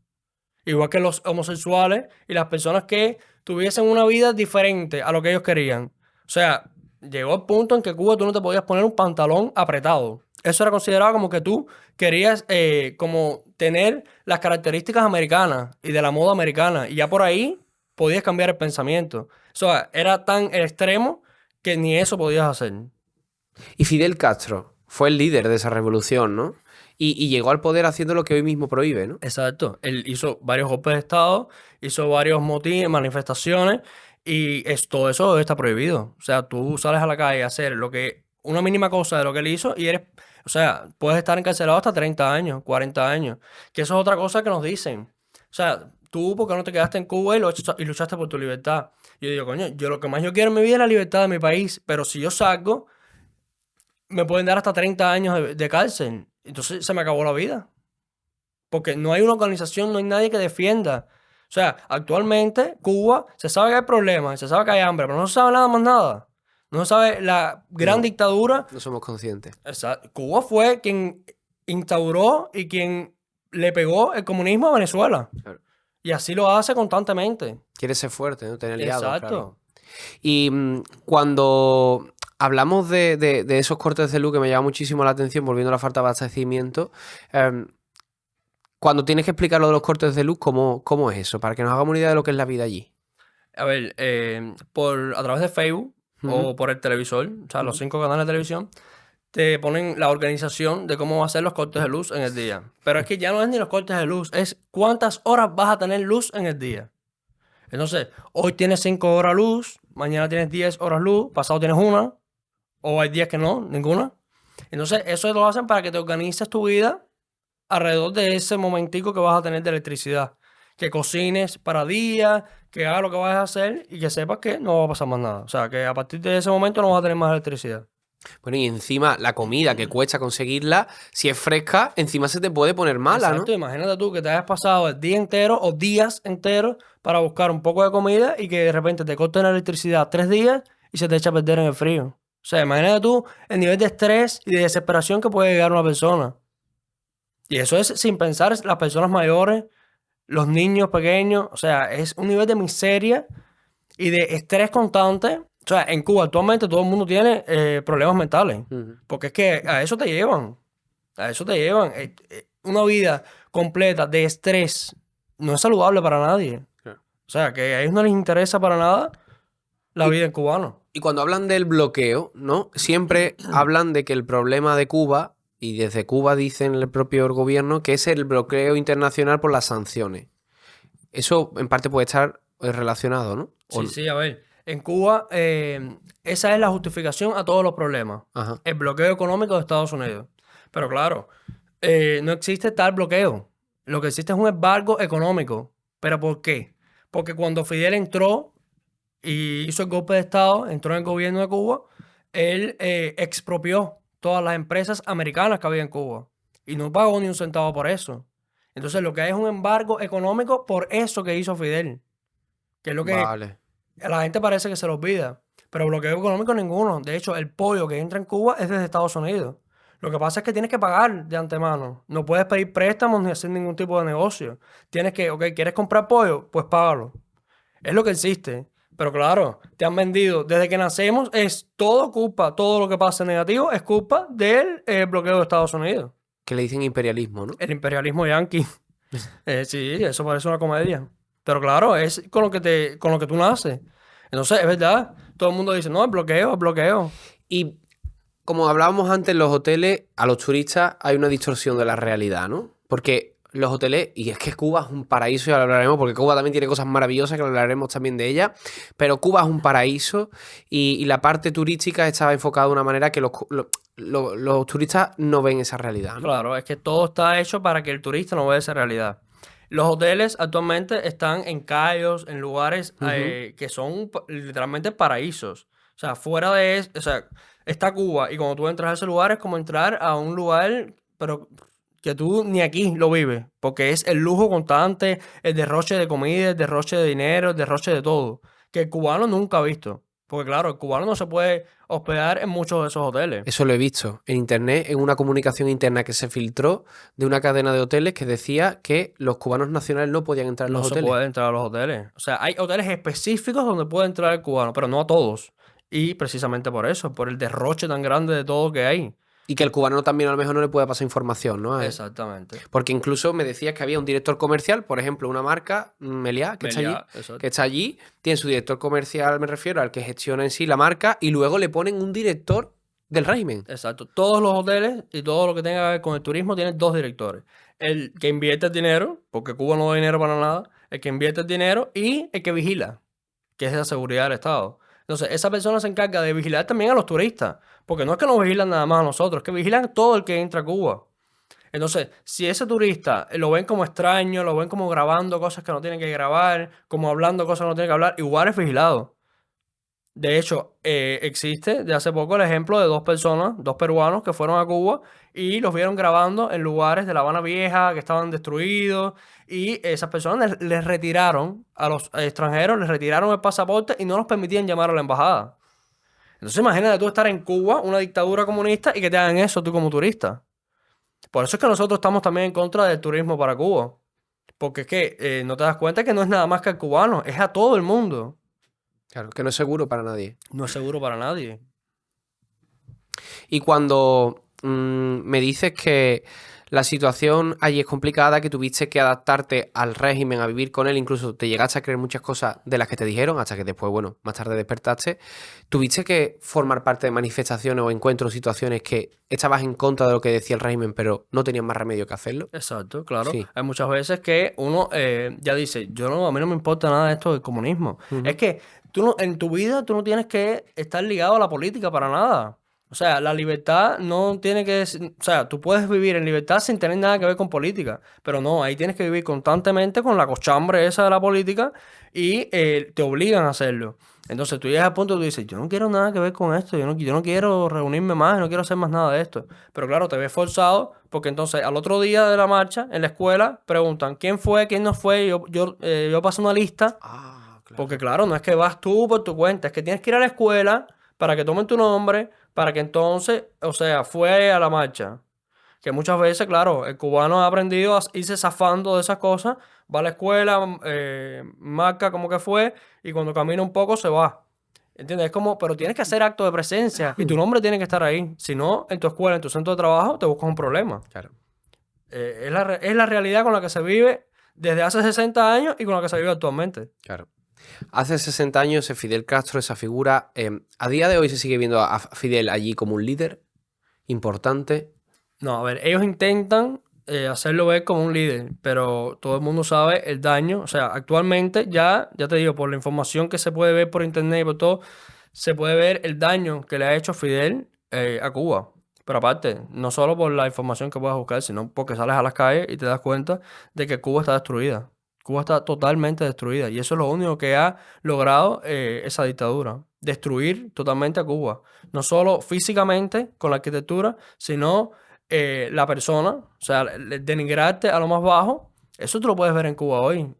Igual que los homosexuales y las personas que tuviesen una vida diferente a lo que ellos querían. O sea, llegó el punto en que Cuba tú no te podías poner un pantalón apretado. Eso era considerado como que tú querías como tener las características americanas y de la moda americana. Y ya por ahí podías cambiar el pensamiento. O sea, era tan extremo que ni eso podías hacer. Y Fidel Castro fue el líder de esa revolución, ¿no? Y llegó al poder haciendo lo que hoy mismo prohíbe, ¿no? Exacto. Él hizo varios golpes de Estado, hizo varios motines, manifestaciones, y todo eso está prohibido. O sea, tú sales a la calle a hacer lo que, una mínima cosa de lo que él hizo, y eres, o sea, puedes estar encarcelado hasta 30 años, 40 años. Que eso es otra cosa que nos dicen. O sea, tú, ¿por qué no te quedaste en Cuba y luchaste por tu libertad? Y yo digo, coño, yo lo que más yo quiero en mi vida es la libertad de mi país, pero si yo salgo, me pueden dar hasta 30 años de cárcel. Entonces se me acabó la vida. Porque no hay una organización, no hay nadie que defienda. O sea, actualmente Cuba se sabe que hay problemas, se sabe que hay hambre, pero no se sabe nada más nada. No se sabe la gran No. dictadura. No somos conscientes. Cuba fue quien instauró y quien le pegó el comunismo a Venezuela. Claro. Y así lo hace constantemente. Quiere ser fuerte, ¿no? Tener aliados, Exacto. claro. Y cuando hablamos de esos cortes de luz que me llama muchísimo la atención, volviendo a la falta de abastecimiento, cuando tienes que explicar lo de los cortes de luz, ¿cómo es eso? Para que nos hagamos una idea de lo que es la vida allí. A ver, a través de Facebook o por el televisor, o sea, los 5 canales de televisión, te ponen la organización de cómo va a ser los cortes de luz en el día. Pero es que ya no es ni los cortes de luz, es cuántas horas vas a tener luz en el día. Entonces, hoy tienes 5 horas luz, mañana tienes 10 horas luz, pasado tienes una, o hay días que no, ninguna. Entonces, eso lo hacen para que te organices tu vida alrededor de ese momentico que vas a tener de electricidad. Que cocines para días, que hagas lo que vayas a hacer y que sepas que no va a pasar más nada. O sea, que a partir de ese momento no vas a tener más electricidad. Bueno, y encima la comida que cuesta conseguirla, si es fresca, encima se te puede poner mala, Exacto, ¿no? imagínate tú que te hayas pasado el día entero o días enteros para buscar un poco de comida y que de repente te corten la electricidad 3 días y se te echa a perder en el frío. O sea, imagínate tú el nivel de estrés y de desesperación que puede llegar una persona. Y eso es sin pensar en las personas mayores, los niños pequeños. O sea, es un nivel de miseria y de estrés constante. O sea, en Cuba actualmente todo el mundo tiene problemas mentales. Ujú. Porque es que a eso te llevan. A eso te llevan. Una vida completa de estrés no es saludable para nadie. Claro. O sea, que a ellos no les interesa para nada la vida en cubano. Y cuando hablan del bloqueo, ¿no? Siempre hablan de que el problema de Cuba, y desde Cuba dicen el propio gobierno, que es el bloqueo internacional por las sanciones. Eso en parte puede estar relacionado, ¿no? ¿O Sí, no? sí, a ver. En Cuba, esa es la justificación a todos los problemas. Ajá. El bloqueo económico de Estados Unidos. Pero claro, no existe tal bloqueo. Lo que existe es un embargo económico. ¿Pero por qué? Porque cuando Fidel entró y hizo el golpe de Estado, entró en el gobierno de Cuba, él expropió todas las empresas americanas que había en Cuba. Y no pagó ni un centavo por eso. Entonces lo que hay es un embargo económico por eso que hizo Fidel. Que es lo que Vale. a la gente parece que se le olvida. Pero bloqueo económico ninguno. De hecho, el pollo que entra en Cuba es desde Estados Unidos. Lo que pasa es que tienes que pagar de antemano. No puedes pedir préstamos ni hacer ningún tipo de negocio. Tienes que, ok, ¿quieres comprar pollo? Pues págalo. Es lo que existe. Pero claro, te han vendido desde que nacemos, es todo culpa, todo lo que pasa negativo es culpa del bloqueo de Estados Unidos. Que le dicen imperialismo, ¿no? El imperialismo yanqui. Sí, eso parece una comedia. Pero claro, es con lo que tú naces. Entonces, es verdad. Todo el mundo dice, no, el bloqueo, el bloqueo. Y como hablábamos antes, los hoteles, a los turistas hay una distorsión de la realidad, ¿no? Porque los hoteles, y es que Cuba es un paraíso, y ahora hablaremos, porque Cuba también tiene cosas maravillosas, que hablaremos también de ella, pero Cuba es un paraíso y la parte turística estaba enfocada de una manera que los turistas no ven esa realidad, ¿no? Claro, es que todo está hecho para que el turista no vea esa realidad. Los hoteles actualmente están en cayos, en lugares que son literalmente paraísos. O sea, fuera de eso, o sea, está Cuba y cuando tú entras a ese lugar es como entrar a un lugar, pero que tú ni aquí lo vives, porque es el lujo constante, el derroche de comida, el derroche de dinero, el derroche de todo, que el cubano nunca ha visto. Porque claro, el cubano no se puede hospedar en muchos de esos hoteles. Eso lo he visto en internet, en una comunicación interna que se filtró de una cadena de hoteles que decía que los cubanos nacionales no podían entrar en No los se hoteles. puede entrar a los hoteles. O sea, hay hoteles específicos donde puede entrar el cubano, pero no a todos. Y precisamente por eso, por el derroche tan grande de todo que hay. Y que el cubano también a lo mejor no le puede pasar información, ¿no? Exactamente. Porque incluso me decías que había un director comercial, por ejemplo, una marca, Meliá, que Meliá, está allí, tiene su director comercial, me refiero, al que gestiona en sí la marca, y luego le ponen un director del régimen. Exacto. Todos los hoteles y todo lo que tenga que ver con el turismo tienen dos directores. El que invierte el dinero, porque Cuba no da dinero para nada, el que invierte el dinero y el que vigila, que es la seguridad del Estado. Entonces, esa persona se encarga de vigilar también a los turistas, porque no es que nos vigilan nada más a nosotros, es que vigilan todo el que entra a Cuba. Entonces, si ese turista lo ven como extraño, lo ven como grabando cosas que no tienen que grabar, como hablando cosas que no tienen que hablar, igual es vigilado. De hecho, existe de hace poco el ejemplo de dos personas, dos peruanos que fueron a Cuba y los vieron grabando en lugares de La Habana Vieja que estaban destruidos y esas personas les retiraron, a los extranjeros les retiraron el pasaporte y no los permitían llamar a la embajada. Entonces imagínate tú estar en Cuba, una dictadura comunista y que te hagan eso tú como turista. Por eso es que nosotros estamos también en contra del turismo para Cuba. Porque es que no te das cuenta que no es nada más que al cubano, es a todo el mundo. Claro, que no es seguro para nadie. No es seguro para nadie. Y cuando me dices que la situación allí es complicada, que tuviste que adaptarte al régimen, a vivir con él, incluso te llegaste a creer muchas cosas de las que te dijeron, hasta que después, bueno, más tarde despertaste, tuviste que formar parte de manifestaciones o encuentros, situaciones que estabas en contra de lo que decía el régimen, pero no tenías más remedio que hacerlo. Exacto, claro. Sí. Hay muchas veces que uno ya dice, a mí no me importa nada de esto del comunismo. Es que en tu vida tú no tienes que estar ligado a la política para nada. O sea, la libertad no tiene que... O sea, tú puedes vivir en libertad sin tener nada que ver con política. Pero no, ahí tienes que vivir constantemente con la costumbre esa de la política y te obligan a hacerlo. Entonces tú llegas al punto y tú dices, yo no quiero nada que ver con esto, yo no quiero reunirme más, no quiero hacer más nada de esto. Pero claro, te ves forzado porque entonces al otro día de la marcha, en la escuela, preguntan quién fue, quién no fue, yo paso una lista. Ah, claro. Porque claro, no es que vas tú por tu cuenta, es que tienes que ir a la escuela para que tomen tu nombre, para que entonces, o sea, fue a la marcha. Que muchas veces, claro, el cubano ha aprendido a irse zafando de esas cosas, va a la escuela, marca como que fue, y cuando camina un poco se va. ¿Entiendes? Es como, pero tienes que hacer acto de presencia y tu nombre tiene que estar ahí. Si no, en tu escuela, en tu centro de trabajo, te buscas un problema. Claro. Es la realidad con la que se vive desde hace 60 años y con la que se vive actualmente. Claro. Hace 60 años Fidel Castro, esa figura, a día de hoy se sigue viendo a Fidel allí como un líder importante. No, a ver, ellos intentan hacerlo ver como un líder, pero todo el mundo sabe el daño. O sea, actualmente ya te digo, por la información que se puede ver por internet y por todo, se puede ver el daño que le ha hecho Fidel a Cuba. Pero aparte, no solo por la información que puedas buscar, sino porque sales a las calles y te das cuenta de que Cuba está destruida. Cuba está totalmente destruida y eso es lo único que ha logrado esa dictadura. Destruir totalmente a Cuba. No solo físicamente con la arquitectura, sino la persona, o sea, denigrarte a lo más bajo, eso tú lo puedes ver en Cuba hoy.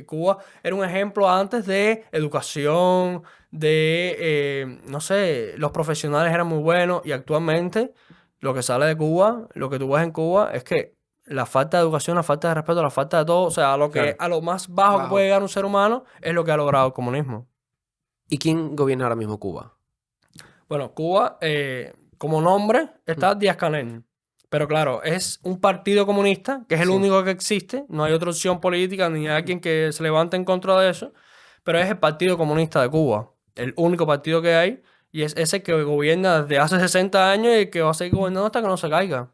Cuba era un ejemplo antes de educación, no sé, los profesionales eran muy buenos y actualmente lo que sale de Cuba, lo que tú ves en Cuba es que la falta de educación, la falta de respeto, la falta de todo, o sea, Claro. a lo más bajo que puede llegar un ser humano es lo que ha logrado el comunismo. ¿Y quién gobierna ahora mismo Cuba? Bueno, Cuba, como nombre, está Díaz-Canel. Pero claro, es un partido comunista, que es el Sí. único que existe. No hay otra opción política ni alguien que se levante en contra de eso. Pero es el Partido Comunista de Cuba. El único partido que hay. Y es ese que gobierna desde hace 60 años y que va a seguir gobernando hasta que no se caiga.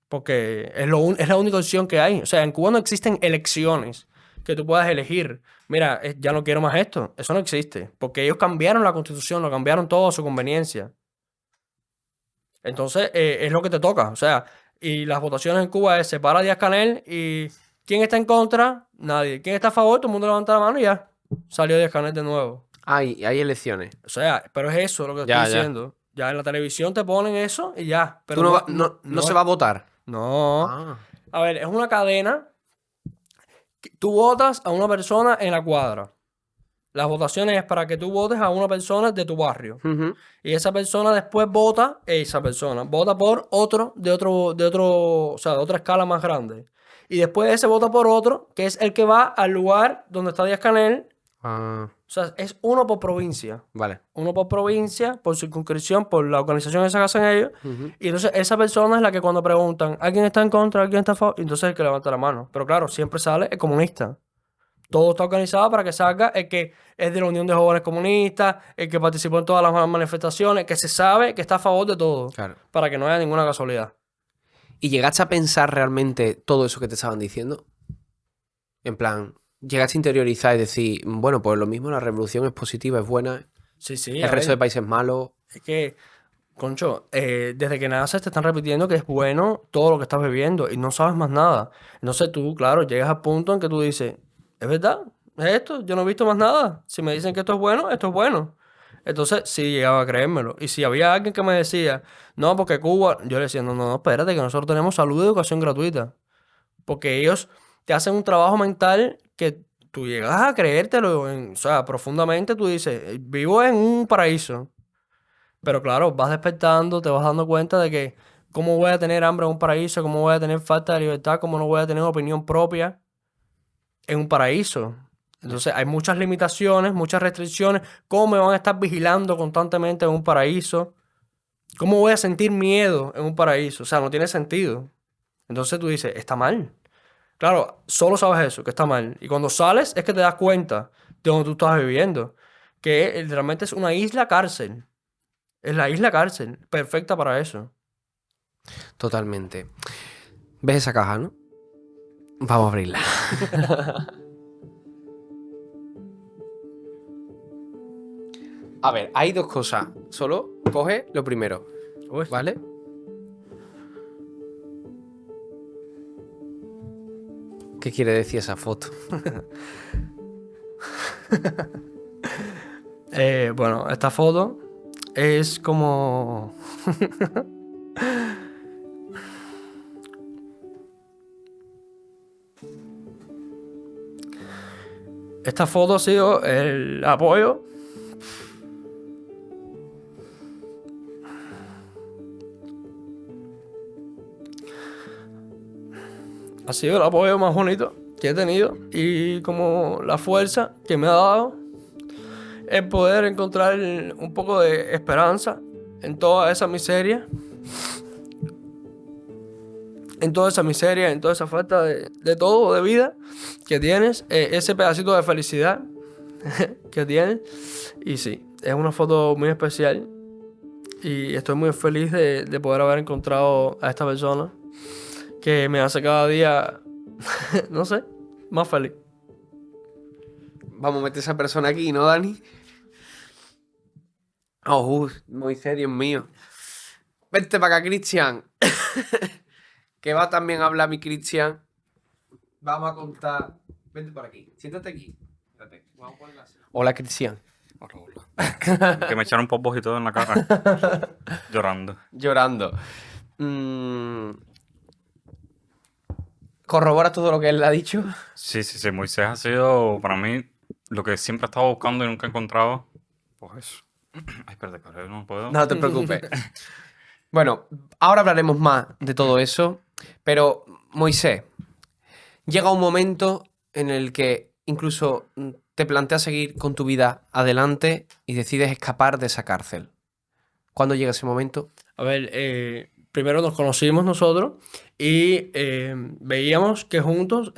Porque es la única opción que hay. O sea, en Cuba no existen elecciones que tú puedas elegir. Mira, ya no quiero más esto. Eso no existe. Porque ellos cambiaron la constitución, lo cambiaron todo a su conveniencia. Entonces, es lo que te toca. O sea, y las votaciones en Cuba es separa a Díaz-Canel y ¿quién está en contra? Nadie. ¿Quién está a favor? Todo el mundo levanta la mano y ya. Salió Díaz-Canel de nuevo. Hay elecciones. O sea, pero es eso lo que Ya, estoy ya. diciendo. Ya en la televisión te ponen eso y ya. Pero ¿Tú no se va a votar? No. Ah. A ver, es una cadena. Tú votas a una persona en la cuadra. Las votaciones es para que tú votes a una persona de tu barrio. Ujú. Y esa persona después vota por otro, o sea, de otra escala más grande. Y después ese vota por otro, que es el que va al lugar donde está Díaz-Canel. Ah, O sea, es uno por provincia. vale. Uno por provincia, por circunscripción, por la organización esa que hacen ellos. Ujú. Y entonces esa persona es la que cuando preguntan, ¿alguien está en contra? ¿Alguien está a favor? Entonces es el que levanta la mano. Pero claro, siempre sale el comunista. Todo está organizado para que salga el que es de la Unión de Jóvenes Comunistas, el que participó en todas las manifestaciones, que se sabe que está a favor de todo, Claro. para que no haya ninguna casualidad. ¿Y llegaste a pensar realmente todo eso que te estaban diciendo? En plan, llegaste a interiorizar y decir, bueno, pues lo mismo, la revolución es positiva, es buena, Sí, sí. el resto de países es malo. Es que, concho, desde que naces te están repitiendo que es bueno todo lo que estás bebiendo y no sabes más nada. Entonces tú, claro, llegas al punto en que tú dices, ¿es verdad? ¿Es esto? Yo no he visto más nada. Si me dicen que esto es bueno. Entonces sí llegaba a creérmelo. Y si había alguien que me decía, no, porque Cuba, yo le decía, no, no, no, espérate, que nosotros tenemos salud y educación gratuita. Porque ellos te hacen un trabajo mental que tú llegas a creértelo, o sea, profundamente tú dices, vivo en un paraíso. Pero claro, vas despertando, te vas dando cuenta de que cómo voy a tener hambre en un paraíso, cómo voy a tener falta de libertad, cómo no voy a tener opinión propia en un paraíso. Entonces hay muchas limitaciones, muchas restricciones. ¿Cómo me van a estar vigilando constantemente en un paraíso? ¿Cómo voy a sentir miedo en un paraíso? O sea, no tiene sentido. Entonces tú dices, está mal. Claro, solo sabes eso, que está mal. Y cuando sales es que te das cuenta de donde tú estás viviendo. Que literalmente es una isla cárcel. Es la isla cárcel, perfecta para eso. Totalmente. ¿Ves esa caja, no? Vamos a abrirla. A ver, hay dos cosas. Solo coge lo primero, Uy, ¿vale? ¿Qué quiere decir esa foto? bueno, esta foto es como... Esta foto ha sido el apoyo. Ha sido el apoyo más bonito que he tenido y como la fuerza que me ha dado el poder encontrar un poco de esperanza en toda esa miseria. En toda esa miseria, en toda esa falta de todo, de vida que tienes, ese pedacito de felicidad que tienes. Y sí, es una foto muy especial y estoy muy feliz de poder haber encontrado a esta persona que me hace cada día, no sé, más feliz. Vamos a meter a esa persona aquí, ¿no, Dani? Oh, Moisés, Dios mío. Vente para acá, Cristian. Que va también a hablar mi Cristian. Vamos a contar. Vente por aquí. Siéntate aquí. Espérate, vamos a ponerla así. Hola, Cristian. Que me echaron popos y todo en la cara. Llorando. Llorando. ¿Corroboras todo lo que él ha dicho? Sí, sí, sí. Moisés ha sido para mí lo que siempre he estado buscando y nunca he encontrado. Pues eso. Ay, espérate, que ahora no puedo. No te preocupes. Bueno, ahora hablaremos más de todo eso, pero Moisés, llega un momento en el que incluso te planteas seguir con tu vida adelante y decides escapar de esa cárcel. ¿Cuándo llega ese momento? A ver, primero nos conocimos nosotros y veíamos que juntos,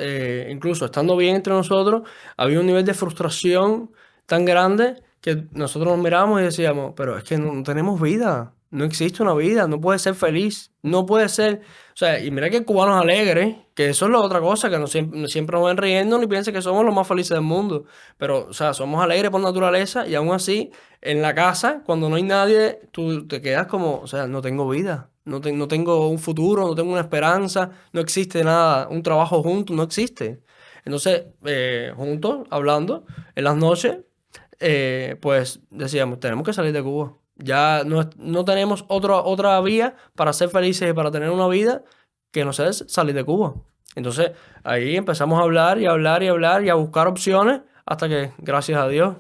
incluso estando bien entre nosotros, había un nivel de frustración tan grande que nosotros nos mirábamos y decíamos, pero es que no tenemos vida, no existe una vida, no puede ser feliz, no puede ser... O sea, y mira que el cubano es alegre, que eso es la otra cosa, que no siempre nos ven riendo ni piensen que somos los más felices del mundo. Pero, o sea, somos alegres por naturaleza y aún así, en la casa, cuando no hay nadie, tú te quedas como, o sea, no tengo vida, no tengo un futuro, no tengo una esperanza, no existe nada, un trabajo juntos, no existe. Entonces, juntos, hablando, en las noches, pues decíamos, tenemos que salir de Cuba. Ya no tenemos otra vía para ser felices y para tener una vida que no sea salir de Cuba. Entonces, ahí empezamos a hablar y a hablar y a hablar y a buscar opciones hasta que, gracias a Dios.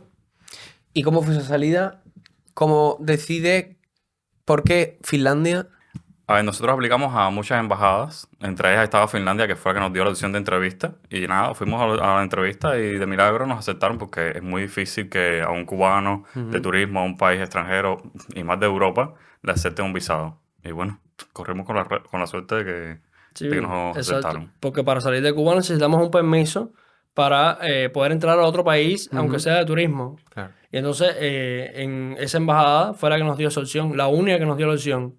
¿Y cómo fue esa salida? ¿Cómo decide por qué Finlandia? A ver, nosotros aplicamos a muchas embajadas. Entre ellas estaba Finlandia, que fue la que nos dio la opción de entrevista. Y nada, fuimos a la entrevista y de milagro nos aceptaron porque es muy difícil que a un cubano de turismo, a un país extranjero y más de Europa, le acepten un visado. Y bueno, corrimos con la suerte Sí, de que nos exacto. aceptaron. Porque para salir de Cuba necesitamos un permiso para poder entrar a otro país, aunque sea de turismo. Claro. Y entonces en esa embajada fue la que nos dio esa opción, la única que nos dio la opción.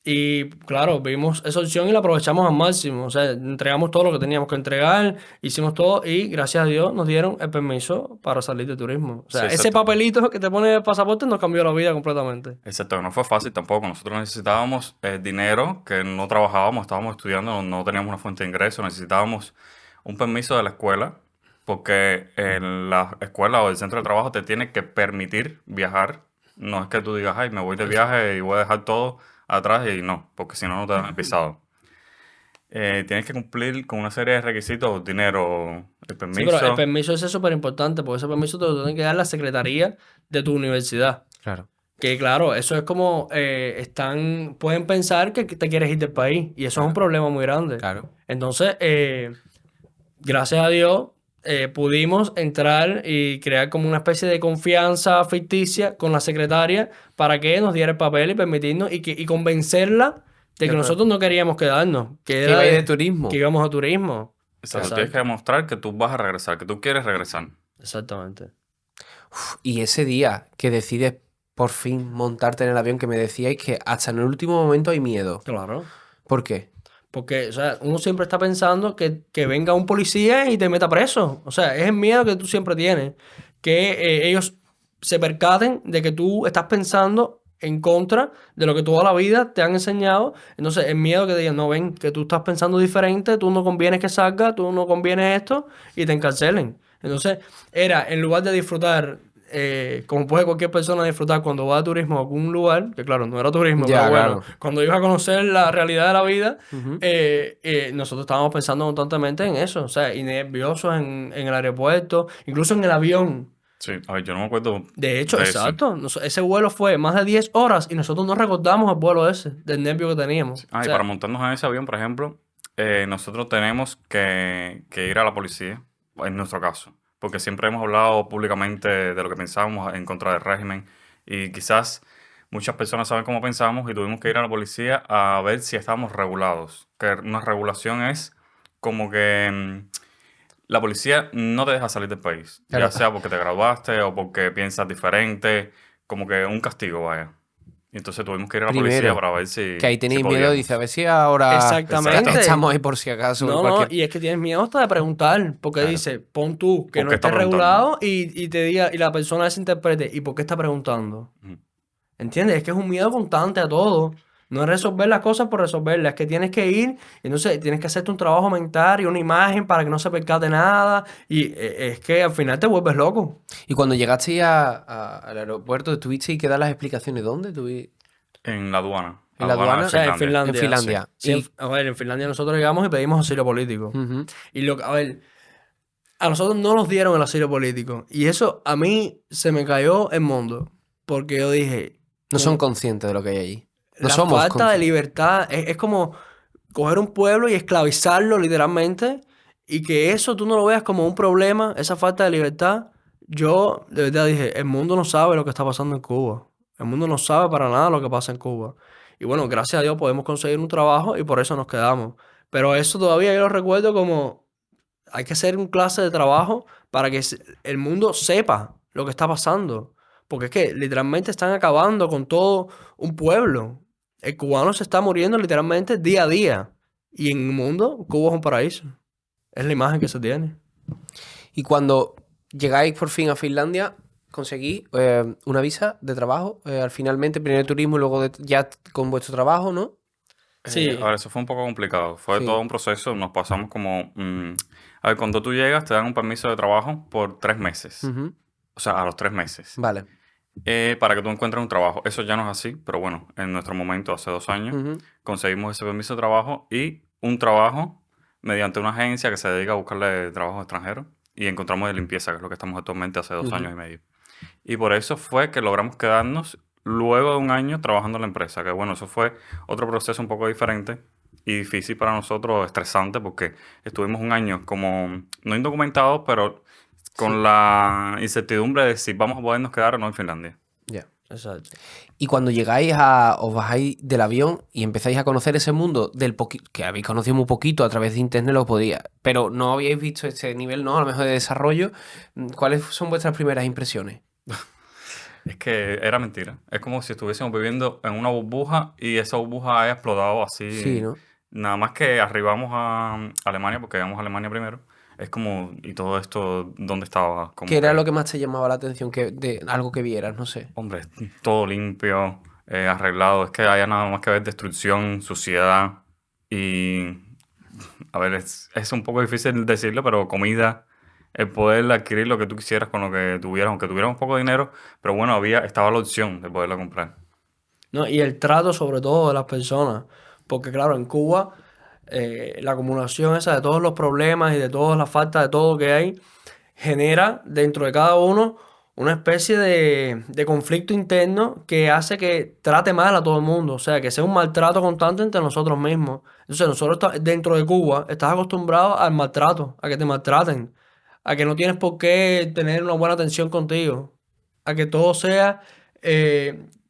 Y claro, vimos esa opción y la aprovechamos al máximo. O sea, entregamos todo lo que teníamos que entregar, hicimos todo y gracias a Dios nos dieron el permiso para salir de turismo. O sea, Sí, ese exacto. papelito que te pone el pasaporte nos cambió la vida completamente. Exacto, no fue fácil tampoco. Nosotros necesitábamos dinero, que no trabajábamos, estábamos estudiando, no teníamos una fuente de ingreso, necesitábamos un permiso de la escuela, porque en la escuela o el centro de trabajo te tiene que permitir viajar. No es que tú digas, ay, me voy de viaje y voy a dejar todo atrás y no, porque si no, no te dan el visado. Tienes que cumplir con una serie de requisitos, dinero, el Sí, permiso. pero el permiso ese es súper importante porque ese permiso te lo tiene que dar la secretaría de tu universidad. Claro. Que claro, eso es como pueden pensar que te quieres ir del país y eso es un problema muy grande. Claro. Entonces, gracias a Dios, pudimos entrar y crear como una especie de confianza ficticia con la secretaria para que nos diera el papel y permitirnos y convencerla de que Claro. nosotros no queríamos quedarnos, que Que era ibais de turismo. que íbamos a turismo. Exacto, tienes que demostrar que tú vas a regresar, que tú quieres regresar. Exactamente. Y ese día que decides por fin montarte en el avión, que me decíais que hasta en el último momento hay miedo. Claro. ¿Por qué? Porque, o sea, uno siempre está pensando que venga un policía y te meta preso. O sea, es el miedo que tú siempre tienes. Que ellos se percaten de que tú estás pensando en contra de lo que toda la vida te han enseñado. Entonces, el miedo que te digan, no ven, que tú estás pensando diferente, tú no convienes que salga, tú no convienes esto, y te encarcelen. Entonces, era, en lugar de disfrutar, como puede cualquier persona disfrutar cuando va a turismo a algún lugar, que claro, no era turismo, Ya, pero bueno, claro. cuando ibas a conocer la realidad de la vida, Ujú. nosotros estábamos pensando constantemente en eso, o sea, y nerviosos en el aeropuerto, incluso en el avión. Sí, a ver, yo no me acuerdo De hecho, de eso. exacto, ese vuelo fue más de 10 horas y nosotros no recordamos el vuelo ese, del nervio que teníamos. Ah, O y sea, para montarnos en ese avión, por ejemplo, nosotros tenemos que ir a la policía, en nuestro caso, porque siempre hemos hablado públicamente de lo que pensamos en contra del régimen y quizás muchas personas saben cómo pensamos y tuvimos que ir a la policía a ver si estábamos regulados. Que una regulación es como que la policía no te deja salir del país, Claro. ya sea porque te graduaste o porque piensas diferente, como que un castigo, vaya. Y entonces tuvimos que ir a la policía Primero, para ver si que ahí tenéis si miedo, podíamos. dice, a ver si ahora exactamente. estamos ahí por si acaso. No, cualquier... y es que tienes miedo hasta de preguntar, porque Claro. dice, pon tú que ¿Por no qué está esté preguntando? regulado y te diga, y la persona se interprete, ¿y por qué está preguntando? Ujú. ¿Entiendes? Es que es un miedo constante a todo. No es resolver las cosas por resolverlas, es que tienes que ir, y entonces tienes que hacerte un trabajo mental y una imagen para que no se percate nada, y es que al final te vuelves loco. Y cuando llegasteis al aeropuerto, ¿tuvisteis que dar las explicaciones? ¿Dónde? En la aduana. En la aduana. O sea, en Finlandia. Finlandia. En Finlandia. Sí. Y- A ver, en Finlandia nosotros llegamos y pedimos asilo político. Ujú. Y a ver, a nosotros no nos dieron el asilo político. Y eso a mí se me cayó el mundo. Porque yo dije, No son conscientes de lo que hay allí. No la somos falta de conscientes. libertad es como coger un pueblo y esclavizarlo literalmente. Y que eso tú no lo veas como un problema, esa falta de libertad. Yo de verdad dije, el mundo no sabe lo que está pasando en Cuba. El mundo no sabe para nada lo que pasa en Cuba. Y bueno, gracias a Dios podemos conseguir un trabajo y por eso nos quedamos. Pero eso todavía yo lo recuerdo como hay que hacer un clase de trabajo para que el mundo sepa lo que está pasando. Porque es que literalmente están acabando con todo un pueblo. El cubano se está muriendo literalmente día a día. Y en el mundo, Cuba es un paraíso. Es la imagen que se tiene. Y cuando llegáis por fin a Finlandia, conseguís una visa de trabajo. Al finalmente, primero de turismo y luego ya con vuestro trabajo, ¿no? Sí. A ver, eso fue un poco complicado. Fue Sí. todo un proceso. Nos pasamos como... a ver, cuando tú llegas, te dan un permiso de trabajo por 3 meses. Ujú. O sea, a los 3 meses. Vale. Para que tú encuentres un trabajo. Eso ya no es así, pero bueno, en nuestro momento, hace 2 años, Ujú. conseguimos ese permiso de trabajo y un trabajo mediante una agencia que se dedica a buscarle trabajo extranjeros y encontramos de limpieza, que es lo que estamos actualmente hace 2 Ujú. años y medio. Y por eso fue que logramos quedarnos luego de un año trabajando en la empresa, que bueno, eso fue otro proceso un poco diferente y difícil para nosotros, estresante, porque estuvimos un año como no indocumentados, pero con la incertidumbre de si vamos a podernos quedar o no en Finlandia. Ya. Exacto. Y cuando os bajáis del avión y empezáis a conocer ese mundo que habéis conocido muy poquito a través de internet, lo podía, pero no habíais visto este nivel, ¿no? A lo mejor de desarrollo. ¿Cuáles son vuestras primeras impresiones? Es que era mentira. Es como si estuviésemos viviendo en una burbuja y esa burbuja haya explotado así. Sí, ¿no? Nada más que arribamos a Alemania, porque llegamos a Alemania primero. Es como, ¿y todo esto dónde estaba? Como ¿Qué era lo que más te llamaba la atención de algo que vieras? No sé. Hombre, todo limpio, arreglado. Es que haya nada más que ver destrucción, suciedad y... A ver, es un poco difícil decirlo, pero comida, el poder adquirir lo que tú quisieras con lo que tuvieras, aunque tuviéramos poco dinero, pero bueno, estaba la opción de poderla comprar. ¿No? Y el trato sobre todo de las personas. Porque claro, en Cuba, la acumulación esa de todos los problemas y de toda la falta de todo que hay, genera dentro de cada uno una especie de conflicto interno que hace que trate mal a todo el mundo. O sea, que sea un maltrato constante entre nosotros mismos. Entonces, dentro de Cuba estás acostumbrado al maltrato, a que te maltraten, a que no tienes por qué tener una buena atención contigo, a que todo sea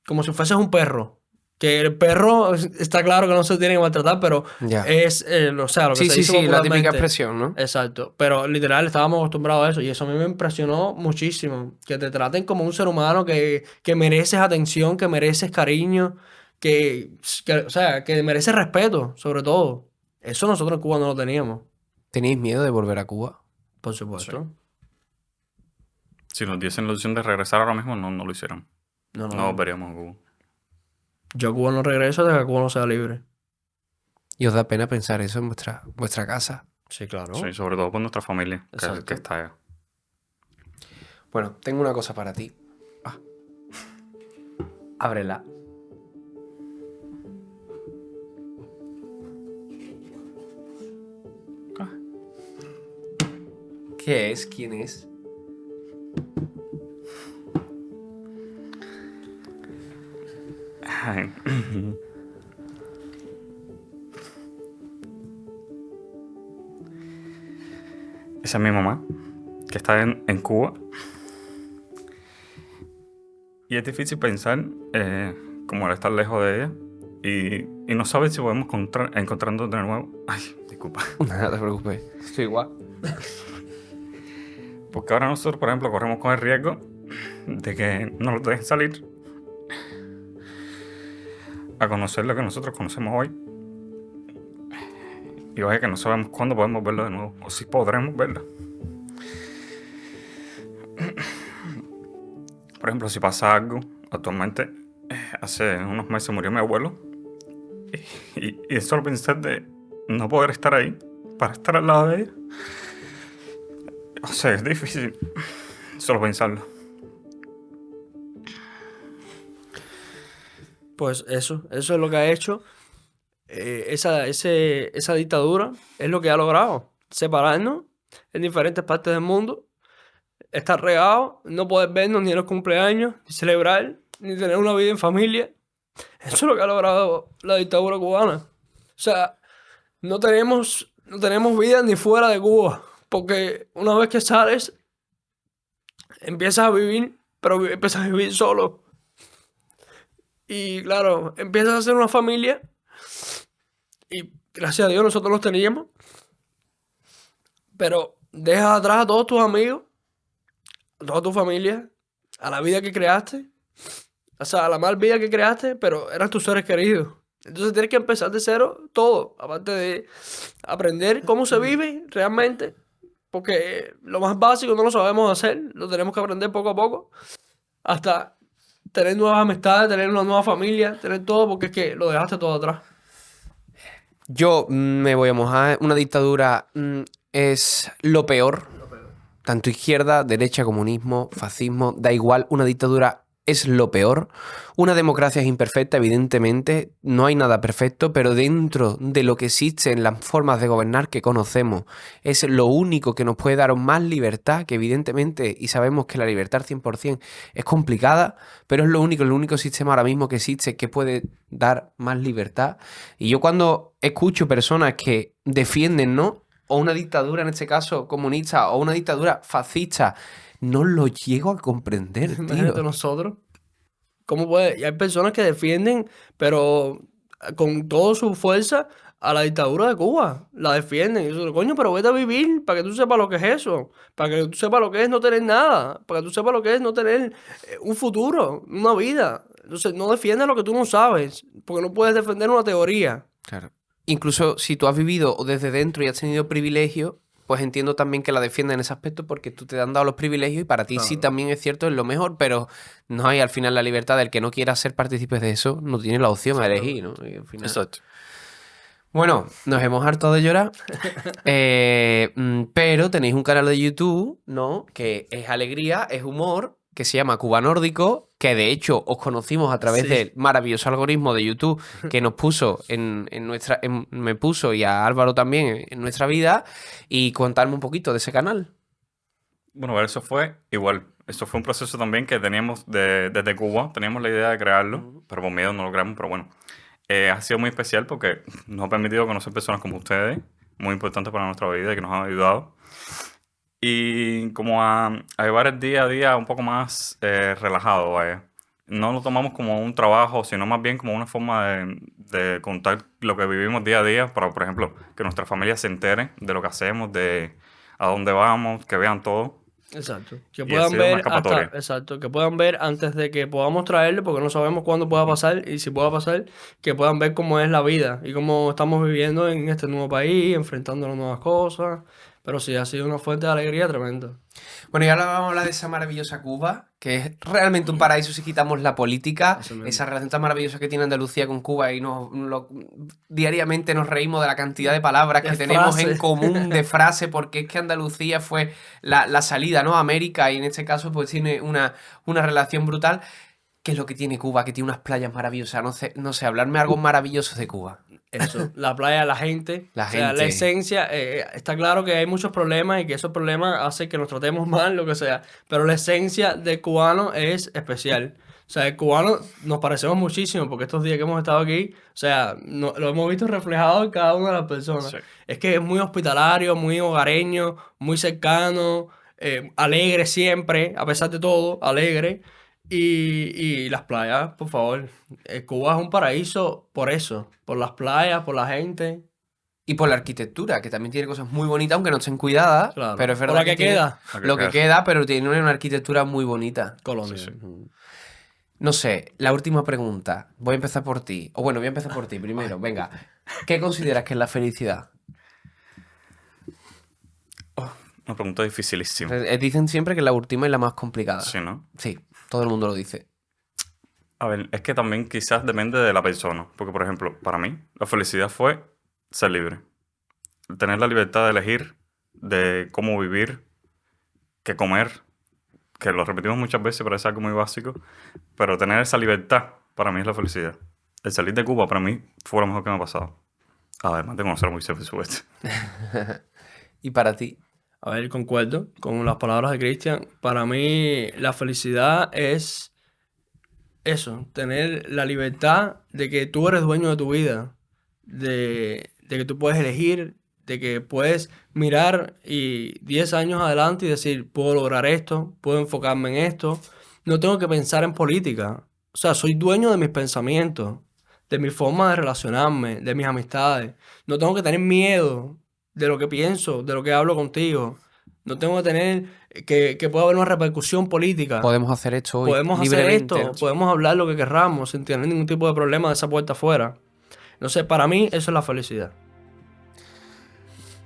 como si fueses un perro. Que el perro está claro que no se tiene que maltratar, pero Ya. es, o sea, lo que Sí, se sí, dice sí, la típica popularmente. expresión, ¿no? Exacto, pero literal estábamos acostumbrados a eso y eso a mí me impresionó muchísimo, que te traten como un ser humano que mereces atención, que mereces cariño, o sea, que mereces respeto, sobre todo. Eso nosotros en Cuba no lo teníamos, ¿Tenéis miedo de volver a Cuba? por supuesto. Si nos diesen la opción de regresar ahora mismo, no lo hicieron. No, No volveríamos a Cuba. Yo a Cuba no regreso hasta que Cuba no sea libre. ¿Y os da pena pensar eso en vuestra casa? Sí, claro. Sí, sobre todo por nuestra familia, Exacto. que está allá. Bueno, tengo una cosa para ti. Ábrela. ¿Qué es? ¿Quién es? Ay. Esa es mi mamá, que está en Cuba. Y es difícil pensar como al estar lejos de ella y no saber si podemos encontrarnos de nuevo. Ay, disculpa. No te preocupes. Estoy igual. Porque ahora nosotros, por ejemplo, corremos con el riesgo de que no nos dejen salir a conocer lo que nosotros conocemos hoy. Y vaya que no sabemos cuándo podemos verlo de nuevo, o si podremos verlo. Por ejemplo, si pasa algo, actualmente, hace unos meses murió mi abuelo. Y solo pensar de no poder estar ahí, para estar al lado de ella. O sea, es difícil solo pensarlo. Pues eso es lo que ha hecho esa dictadura, es lo que ha logrado. Separarnos en diferentes partes del mundo, estar regados, no poder vernos ni en los cumpleaños, ni celebrar, ni tener una vida en familia. Eso es lo que ha logrado la dictadura cubana. O sea, no tenemos vida ni fuera de Cuba, porque una vez que sales, empiezas a vivir, pero empiezas a vivir solo. Y claro, empiezas a hacer una familia y gracias a Dios nosotros los teníamos, pero dejas atrás a todos tus amigos, a toda tu familia, a la vida que creaste, o sea, a la mal vida que creaste, pero eran tus seres queridos. Entonces tienes que empezar de cero todo, aparte de aprender cómo se vive realmente, porque lo más básico no lo sabemos hacer, lo tenemos que aprender poco a poco, hasta tener nuevas amistades, tener una nueva familia, tener todo, porque es que lo dejaste todo atrás. Yo me voy a mojar. Una dictadura es lo peor. Tanto izquierda, derecha, comunismo, fascismo, da igual. Una dictadura es lo peor. Una democracia es imperfecta, evidentemente. No hay nada perfecto, pero dentro de lo que existe en las formas de gobernar que conocemos, es lo único que nos puede dar más libertad, que evidentemente, y sabemos que la libertad al 100% es complicada, pero es el único sistema ahora mismo que existe que puede dar más libertad. Y yo cuando escucho personas que defienden, ¿no?, o una dictadura, en este caso comunista, o una dictadura fascista, no lo llego a comprender, Imagínate tío. nosotros. ¿Cómo puede? Y hay personas que defienden, pero con toda su fuerza, a la dictadura de Cuba. La defienden. Y yo, coño, pero vete a vivir para que tú sepas lo que es eso. Para que tú sepas lo que es no tener nada. Para que tú sepas lo que es no tener un futuro, una vida. Entonces, no defiendas lo que tú no sabes. Porque no puedes defender una teoría. Claro. Incluso si tú has vivido desde dentro y has tenido privilegios, pues entiendo también que la defiendan en ese aspecto porque tú te han dado los privilegios y para ti sí Claro. también es cierto, es lo mejor, pero no hay al final la libertad del que no quiera ser partícipe de eso, no tiene la opción a elegir, ¿no? Y al final... Exacto. Bueno, nos hemos hartado de llorar, pero tenéis un canal de YouTube, ¿no? Que es alegría, es humor, que se llama Cuba Nórdico, que de hecho os conocimos a través Sí. del maravilloso algoritmo de YouTube que nos puso me puso y a Álvaro también en nuestra vida, y contarme un poquito de ese canal. Bueno, eso fue igual. Eso fue un proceso también que teníamos desde Cuba. Teníamos la idea de crearlo, pero por miedo no lo creamos. Pero bueno, ha sido muy especial porque nos ha permitido conocer personas como ustedes, muy importantes para nuestra vida y que nos han ayudado. Y como a llevar el día a día un poco más relajado, vaya. No lo tomamos como un trabajo, sino más bien como una forma de contar lo que vivimos día a día para, por ejemplo, que nuestra familia se entere de lo que hacemos, de a dónde vamos, que vean todo. Exacto. Que Y ha puedan sido una ver escapatoria. exacto, que puedan ver antes de que podamos traerle, porque no sabemos cuándo pueda pasar y si pueda pasar, que puedan ver cómo es la vida y cómo estamos viviendo en este nuevo país, enfrentando las nuevas cosas. Pero sí, ha sido una fuente de alegría tremenda. Bueno, y ahora vamos a hablar de esa maravillosa Cuba, que es realmente un paraíso si quitamos la política, Eso mismo. esa relación tan maravillosa que tiene Andalucía con Cuba y diariamente nos reímos de la cantidad de palabras De que tenemos en frases. común de frase, porque es que Andalucía fue la salida, ¿no?, a América, y en este caso pues tiene una relación brutal. ¿Qué es lo que tiene Cuba? Que tiene unas playas maravillosas. No sé, hablarme algo maravilloso de Cuba. Eso, la playa, la gente. La O sea, la gente. esencia, está claro que hay muchos problemas y que esos problemas hacen que nos tratemos mal, lo que sea. Pero la esencia del cubano es especial. O sea, el cubano nos parecemos muchísimo porque estos días que hemos estado aquí, o sea, lo hemos visto reflejado en cada una de las personas. Sí. Es que es muy hospitalario, muy hogareño, muy cercano, alegre siempre, a pesar de todo, alegre. Y las playas, por favor. Cuba es un paraíso por eso, por las playas, por la gente. Y por la arquitectura, que también tiene cosas muy bonitas, aunque no estén cuidadas. Claro. Pero es Por verdad la que tiene queda. lo que queda, pero tiene una arquitectura muy bonita. Colombia. Sí, sí. No sé, la última pregunta. Voy a empezar por ti. O bueno, voy a empezar por ti primero. Venga. ¿Qué consideras que es la felicidad? Una pregunta dificilísima. Dicen siempre que la última es la más complicada. Sí, ¿no? Sí, todo el mundo lo dice. A ver, es que también quizás depende de la persona. Porque, por ejemplo, para mí, la felicidad fue ser libre. Tener la libertad de elegir, de cómo vivir, qué comer, que lo repetimos muchas veces, pero es algo muy básico. Pero tener esa libertad para mí es la felicidad. El salir de Cuba para mí fue lo mejor que me ha pasado. Además de conocer a Moisés Besuete. ¿Y para ti? A ver, concuerdo con las palabras de Cristian. Para mí la felicidad es eso, tener la libertad de que tú eres dueño de tu vida, de que tú puedes elegir, de que puedes mirar y 10 años adelante y decir, puedo lograr esto, puedo enfocarme en esto, no tengo que pensar en política. O sea, soy dueño de mis pensamientos, de mi forma de relacionarme, de mis amistades. No tengo que tener miedo de lo que pienso, de lo que hablo contigo. No tengo que tener que pueda haber una repercusión política. Podemos hacer esto hoy Podemos hacer libremente. esto, podemos hablar lo que querramos sin tener ningún tipo de problema de esa puerta afuera. Entonces, para mí, eso es la felicidad.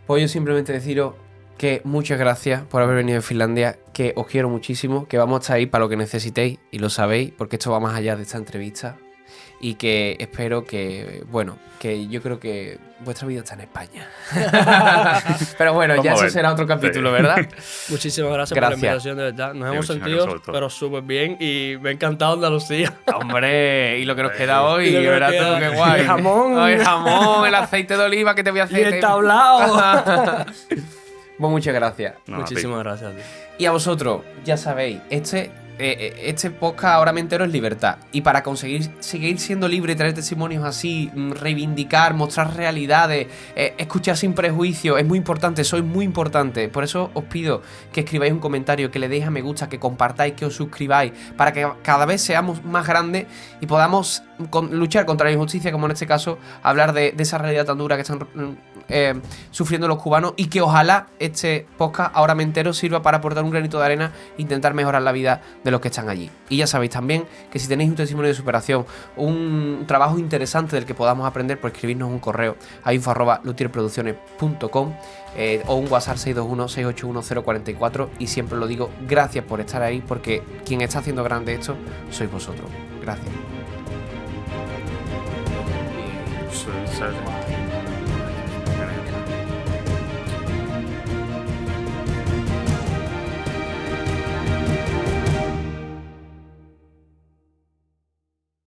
Pues yo simplemente deciros que muchas gracias por haber venido de Finlandia, que os quiero muchísimo, que vamos a estar ahí para lo que necesitéis y lo sabéis, porque esto va más allá de esta entrevista y que espero que, bueno, que yo creo que vuestra vida está en España. Pero bueno, Vamos ya a eso ver. será otro capítulo, Sí. ¿verdad? Muchísimas gracias por Gracias. la invitación, de verdad. Nos hemos muchas sentido, gracias sobre todo. pero súper bien y me ha encantado Andalucía. Hombre, y lo que nos queda hoy, Y lo que nos verás tú, queda. qué guay. El jamón. Oh, el jamón, el aceite de oliva que te voy a Y hacer. el tablao. Pues muchas gracias. No, Muchísimas gracias a ti. Y a vosotros, ya sabéis, este podcast ahora me entero es libertad. Y para conseguir seguir siendo libre y traer testimonios así, reivindicar, mostrar realidades, escuchar sin prejuicio, es muy importante, sois muy importante. Por eso os pido que escribáis un comentario, que le deis a me gusta, que compartáis, que os suscribáis, para que cada vez seamos más grandes y podamos luchar contra la injusticia, como en este caso, hablar de esa realidad tan dura que están sufriendo los cubanos, y que ojalá este podcast ahora me entero sirva para aportar un granito de arena e intentar mejorar la vida de los que están allí. Y ya sabéis también que si tenéis un testimonio de superación, un trabajo interesante del que podamos aprender, pues escribirnos un correo a info@lutierproducciones.com o un WhatsApp 621-681-044. Y siempre lo digo, gracias por estar ahí, porque quien está haciendo grande esto sois vosotros. Gracias. Sí, sí.